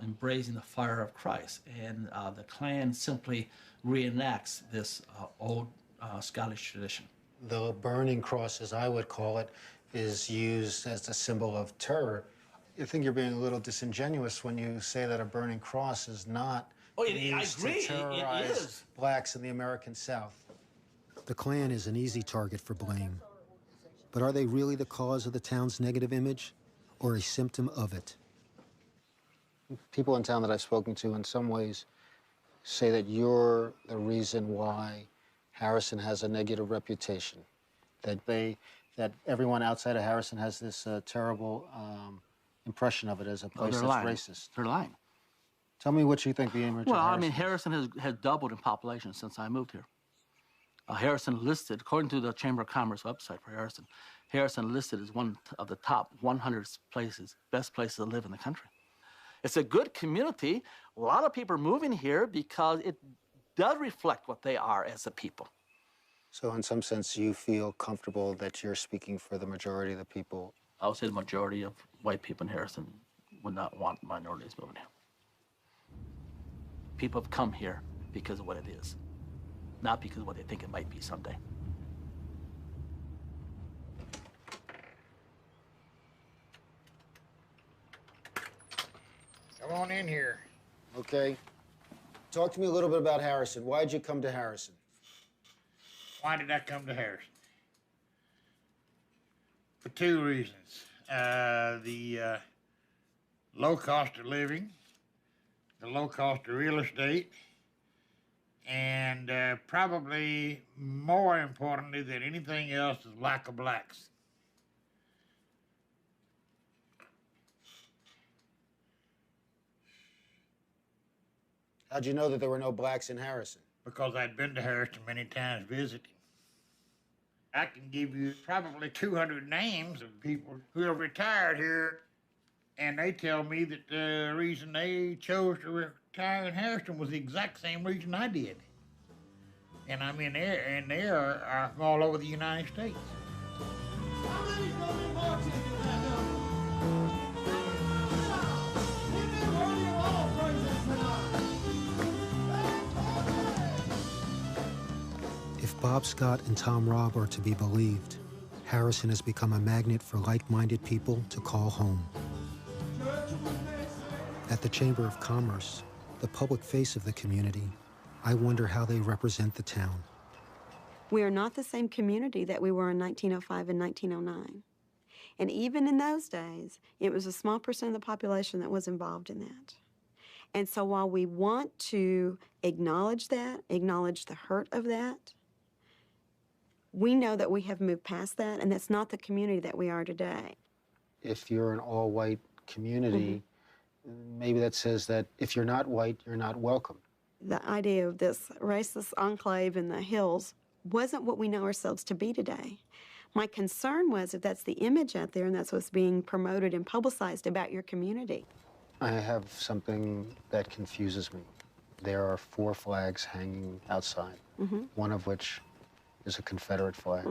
embracing the fire of Christ. And the Klan simply reenacts this old Scottish tradition. The burning cross, as I would call it, is used as a symbol of terror. I think you're being a little disingenuous when you say that a burning cross is not used to terrorize blacks in the American South. The Klan is an easy target for blame. But are they really the cause of the town's negative image, or a symptom of it? People in town that I've spoken to in some ways say that you're the reason why Harrison has a negative reputation, that everyone outside of Harrison has this terrible impression of it as a place that's racist. They're lying. Tell me what you think the image of Harrison I mean, Harrison has doubled in population since I moved here. Harrison listed, according to the Chamber of Commerce website for Harrison, Harrison listed as one of the top 100 places, best places to live in the country. It's a good community. A lot of people are moving here because it does reflect what they are as a people. So in some sense, you feel comfortable that you're speaking for the majority of the people? I would say the majority of white people in Harrison would not want minorities moving here. People have come here because of what it is, not because of what they think it might be someday. Come on in here. Okay. Talk to me a little bit about Harrison. Why'd you come to Harrison? Why did I come to Harrison? For two reasons. The low cost of living, the low cost of real estate, and probably more importantly than anything else is lack of blacks. How'd you know that there were no blacks in Harrison? Because I'd been to Harrison many times visiting. I can give you probably 200 names of people who have retired here, and they tell me that the reason they chose to retire in Harrison was the exact same reason I did. And I mean, they are from all over the United States. If Bob Scott and Tom Robb are to be believed, Harrison has become a magnet for like-minded people to call home. At the Chamber of Commerce, the public face of the community, I wonder how they represent the town. We are not the same community that we were in 1905 and 1909. And even in those days, it was a small percent of the population that was involved in that. And so while we want to acknowledge that, acknowledge the hurt of that, we know that we have moved past that, and that's not the community that we are today. If you're an all-white community, maybe that says that if you're not white, you're not welcome. The idea of this racist enclave in the hills wasn't what we know ourselves to be today. My concern was if that's the image out there and that's what's being promoted and publicized about your community. I have something that confuses me. There are 4 flags hanging outside, one of which is a Confederate flag.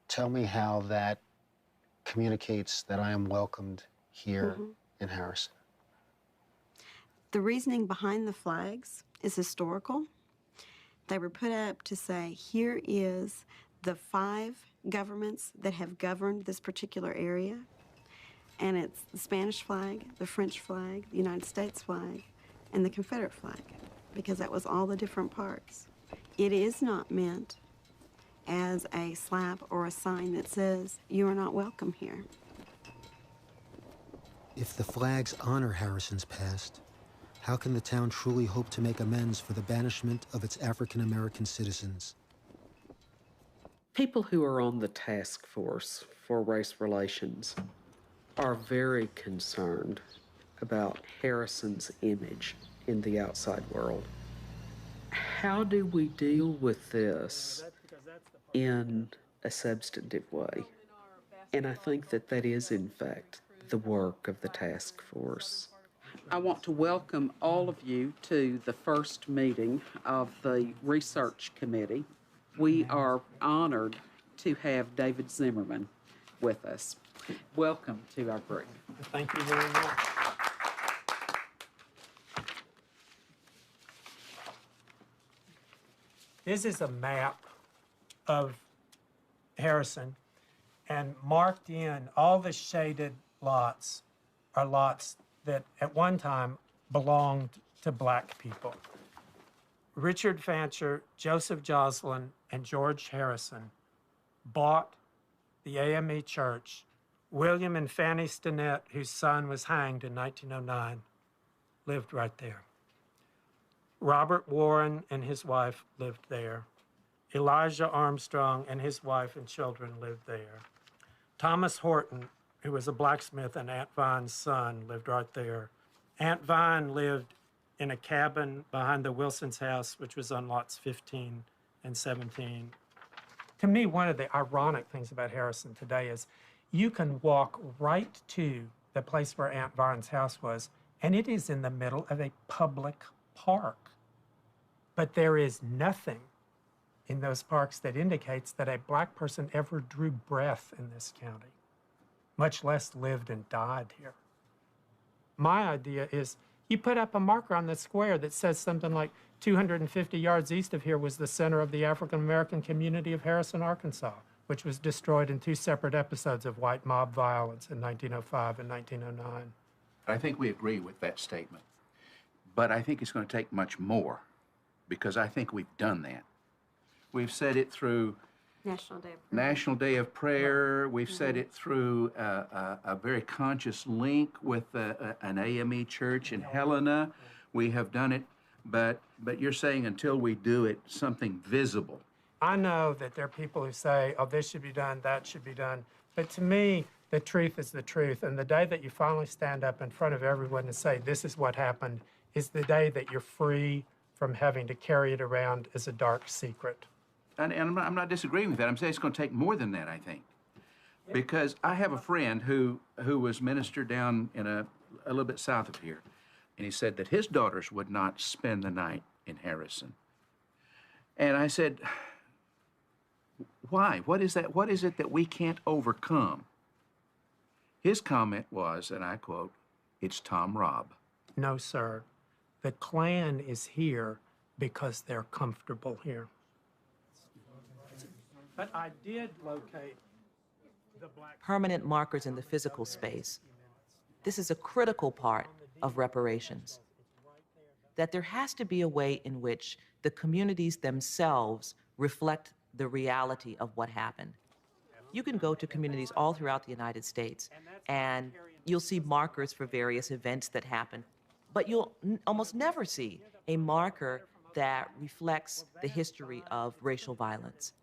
Tell me how that communicates that I am welcomed here in Harrison. The reasoning behind the flags is historical. They were put up to say, here is the 5 governments that have governed this particular area, and it's the Spanish flag, the French flag, the United States flag, and the Confederate flag, because that was all the different parts. It is not meant as a slap or a sign that says, you are not welcome here. If the flags honor Harrison's past, how can the town truly hope to make amends for the banishment of its African-American citizens? People who are on the task force for race relations are very concerned about Harrison's image in the outside world. How do we deal with this in a substantive way. And I think that that is, in fact, the work of the task force. I want to welcome all of you to the first meeting of the research committee. We are honored to have David Zimmerman with us. Welcome to our group. Thank you very much. This is a map of Harrison, and marked in all the shaded lots are lots that at one time belonged to black people. Richard Fancher, Joseph Joslin, and George Harrison bought the AME Church. William and Fanny Stinnett, whose son was hanged in 1909, lived right there. Robert Warren and his wife lived there. Elijah Armstrong and his wife and children lived there. Thomas Horton, who was a blacksmith and Aunt Vine's son, lived right there. Aunt Vine lived in a cabin behind the Wilson's house, which was on lots 15 and 17. To me, one of the ironic things about Harrison today is you can walk right to the place where Aunt Vine's house was, and it is in the middle of a public park. But there is nothing in those parks that indicates that a black person ever drew breath in this county, much less lived and died here. My idea is you put up a marker on the square that says something like 250 yards east of here was the center of the African-American community of Harrison, Arkansas, which was destroyed in 2 separate episodes of white mob violence in 1905 and 1909. I think we agree with that statement, but I think it's going to take much more, because I think we've done that. We've said it through National Day of Prayer. We've said it through a very conscious link with an AME church in Helena. We have done it, but you're saying until we do it, something visible. I know that there are people who say, oh, this should be done, that should be done. But to me, the truth is the truth. And the day that you finally stand up in front of everyone and say, this is what happened, is the day that you're free from having to carry it around as a dark secret. And I'm not disagreeing with that. I'm saying it's going to take more than that, I think. Because I have a friend who was minister down in a little bit south of here. And he said that his daughters would not spend the night in Harrison. And I said, why? What is that? What is it that we can't overcome? His comment was, and I quote, "It's Tom Robb." No, sir. The Klan is here because they're comfortable here. But I did locate the black... Permanent markers in the physical space. This is a critical part of reparations. That there has to be a way in which the communities themselves reflect the reality of what happened. You can go to communities all throughout the United States, and you'll see markers for various events that happened, but you'll almost never see a marker that reflects the history of racial violence.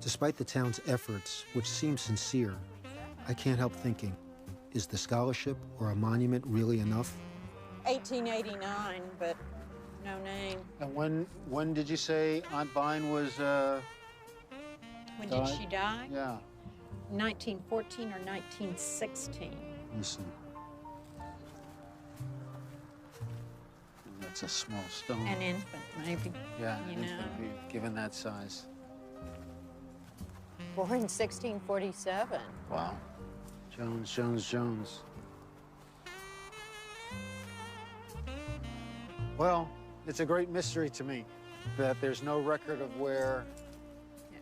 Despite the town's efforts, which seem sincere, I can't help thinking, is the scholarship or a monument really enough? 1889, but no name. And when did you say Aunt Vine was, When did she die? Yeah. 1914 or 1916. Listen. That's a small stone. An infant, maybe. Yeah, you an know. infant, given that size. Born in 1647. Wow. Jones, Jones, Jones. Well, it's a great mystery to me that there's no record of where...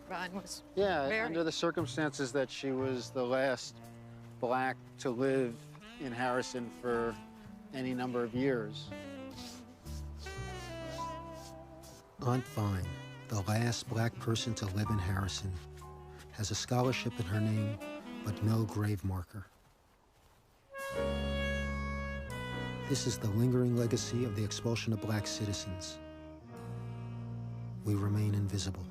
Vine was under the circumstances that she was the last black to live in Harrison for any number of years. Aunt Vine, the last black person to live in Harrison, has a scholarship in her name, but no grave marker. This is the lingering legacy of the expulsion of black citizens. We remain invisible.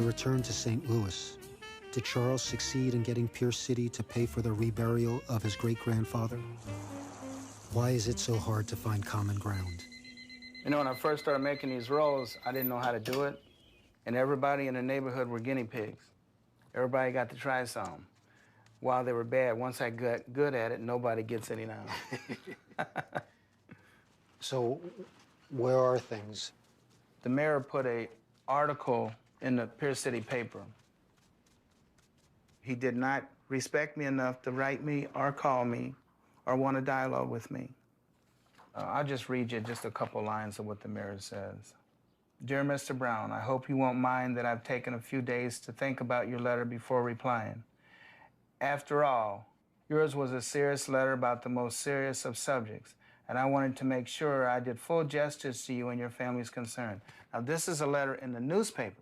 returned to St. Louis. Did Charles succeed in getting Pierce City to pay for the reburial of his great-grandfather? Why is it so hard to find common ground? You know, when I first started making these rolls, I didn't know how to do it, and everybody in the neighborhood were guinea pigs. Everybody got to try some. While they were bad, once I got good at it, nobody gets any now. So, where are things? The mayor put an article in the Pierce City paper. He did not respect me enough to write me or call me or want a dialogue with me. I'll just read you just a couple lines of what the mayor says. Dear Mr. Brown, I hope you won't mind that I've taken a few days to think about your letter before replying. After all, yours was a serious letter about the most serious of subjects, and I wanted to make sure I did full justice to you and your family's concern. Now, this is a letter in the newspaper.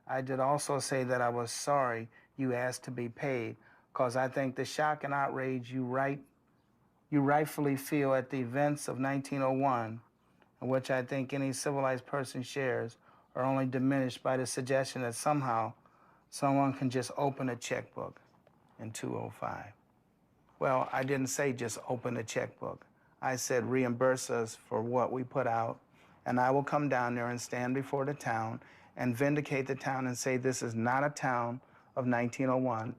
I did also say that I was sorry you asked to be paid, because I think the shock and outrage you rightfully feel at the events of 1901, and which I think any civilized person shares, are only diminished by the suggestion that somehow someone can just open a checkbook in 205. Well, I didn't say just open a checkbook. I said reimburse us for what we put out, and I will come down there and stand before the town and vindicate the town and say this is not a town of 1901.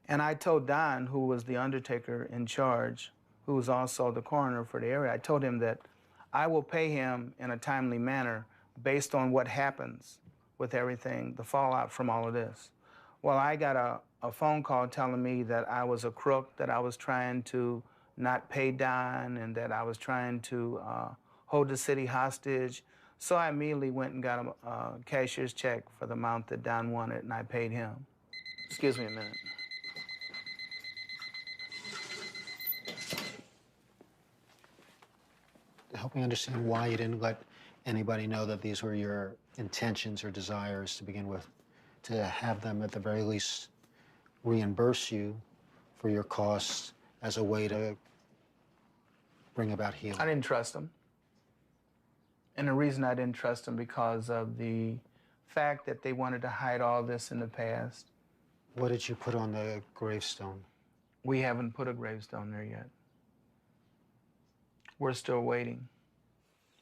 And I told Don, who was the undertaker in charge, who was also the coroner for the area, I told him that I will pay him in a timely manner based on what happens with everything, the fallout from all of this. Well, I got a phone call telling me that I was a crook, that I was trying to not pay Don, and that I was trying to hold the city hostage. So I immediately went and got a cashier's check for the amount that Don wanted, and I paid him. Excuse me a minute. Help me understand why you didn't let anybody know that these were your intentions or desires to begin with, to have them at the very least reimburse you for your costs as a way to bring about healing. I didn't trust them. And the reason I didn't trust them because of the fact that they wanted to hide all this in the past. What did you put on the gravestone? We haven't put a gravestone there yet. We're still waiting.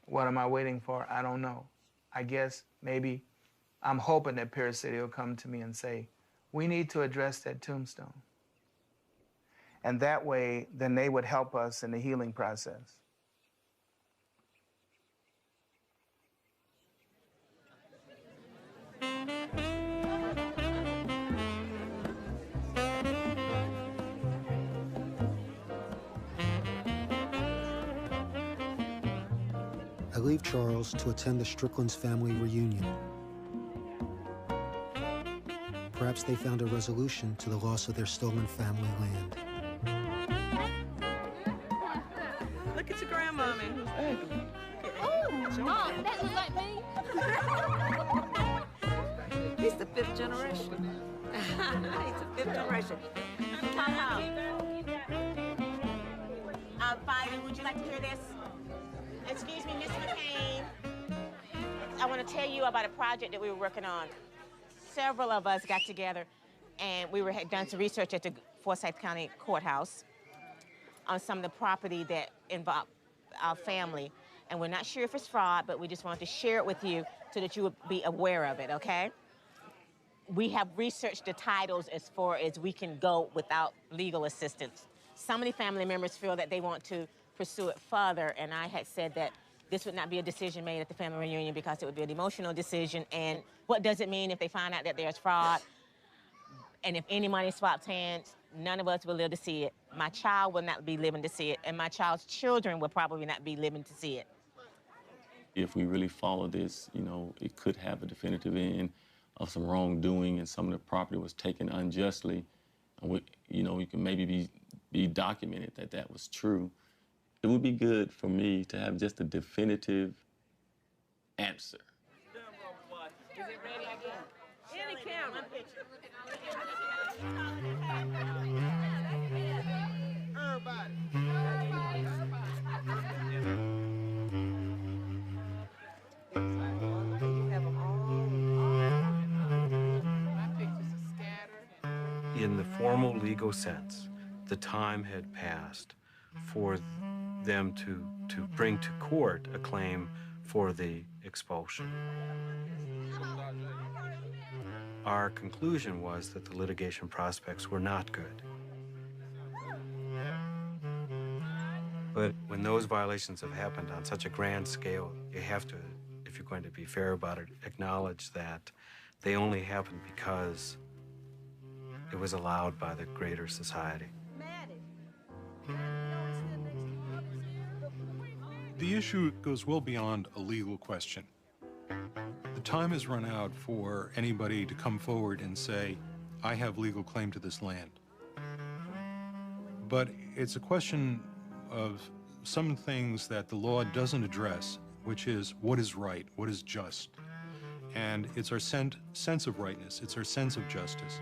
What am I waiting for? I don't know. I guess maybe I'm hoping that Pierce City will come to me and say, we need to address that tombstone. And that way, then they would help us in the healing process. I leave Charles to attend the Strickland's family reunion. Perhaps they found a resolution to the loss of their stolen family land. Look at your grandmommy. Oh, Mom, that looks like me. He's the fifth generation. He's the fifth generation. Come on. Fivey, would you like to hear this? Excuse me, Miss McCain. I want to tell you about a project that we were working on. Several of us got together, and we had done some research at the Forsyth County courthouse on some of the property that involved our family. And we're not sure if it's fraud, but we just wanted to share it with you so that you would be aware of it, okay? We have researched the titles as far as we can go without legal assistance. Some of the family members feel that they want to pursue it further, and I had said that this would not be a decision made at the family reunion because it would be an emotional decision. And what does it mean if they find out that there's fraud? And if any money swaps hands, none of us will live to see it. My child will not be living to see it, and my child's children will probably not be living to see it. If we really follow this, you know, it could have a definitive end of some wrongdoing, and some of the property was taken unjustly. And we, you know, you can maybe be documented that that was true. It would be good for me to have just a definitive answer. Is it ready again? In the camera. in the formal legal sense, the time had passed for them to bring to court a claim for the expulsion. Our conclusion was that the litigation prospects were not good. But when those violations have happened on such a grand scale, you have to, if you're going to be fair about it, acknowledge that they only happened because it was allowed by the greater society. The issue goes well beyond a legal question. The time has run out for anybody to come forward and say, I have legal claim to this land. But it's a question of some things that the law doesn't address, which is what is right, what is just. And it's our sense of rightness, it's our sense of justice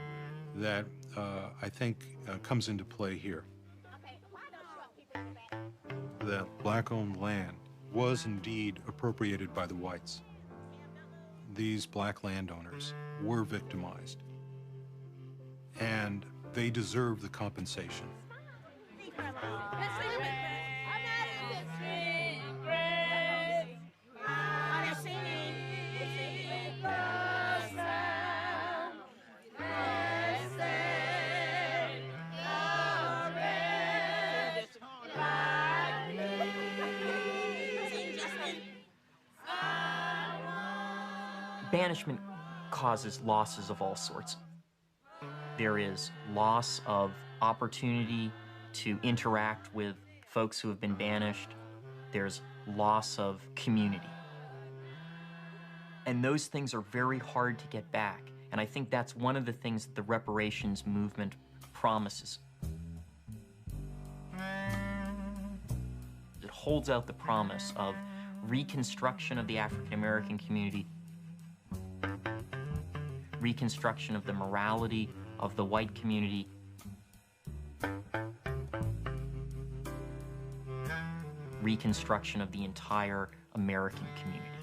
that I think comes into play here. The black-owned land was indeed appropriated by the whites. These black landowners were victimized, and they deserve the compensation. Banishment causes losses of all sorts. There is loss of opportunity to interact with folks who have been banished. There's loss of community. And those things are very hard to get back. And I think that's one of the things that the reparations movement promises. It holds out the promise of reconstruction of the African American community, reconstruction of the morality of the white community, reconstruction of the entire American community.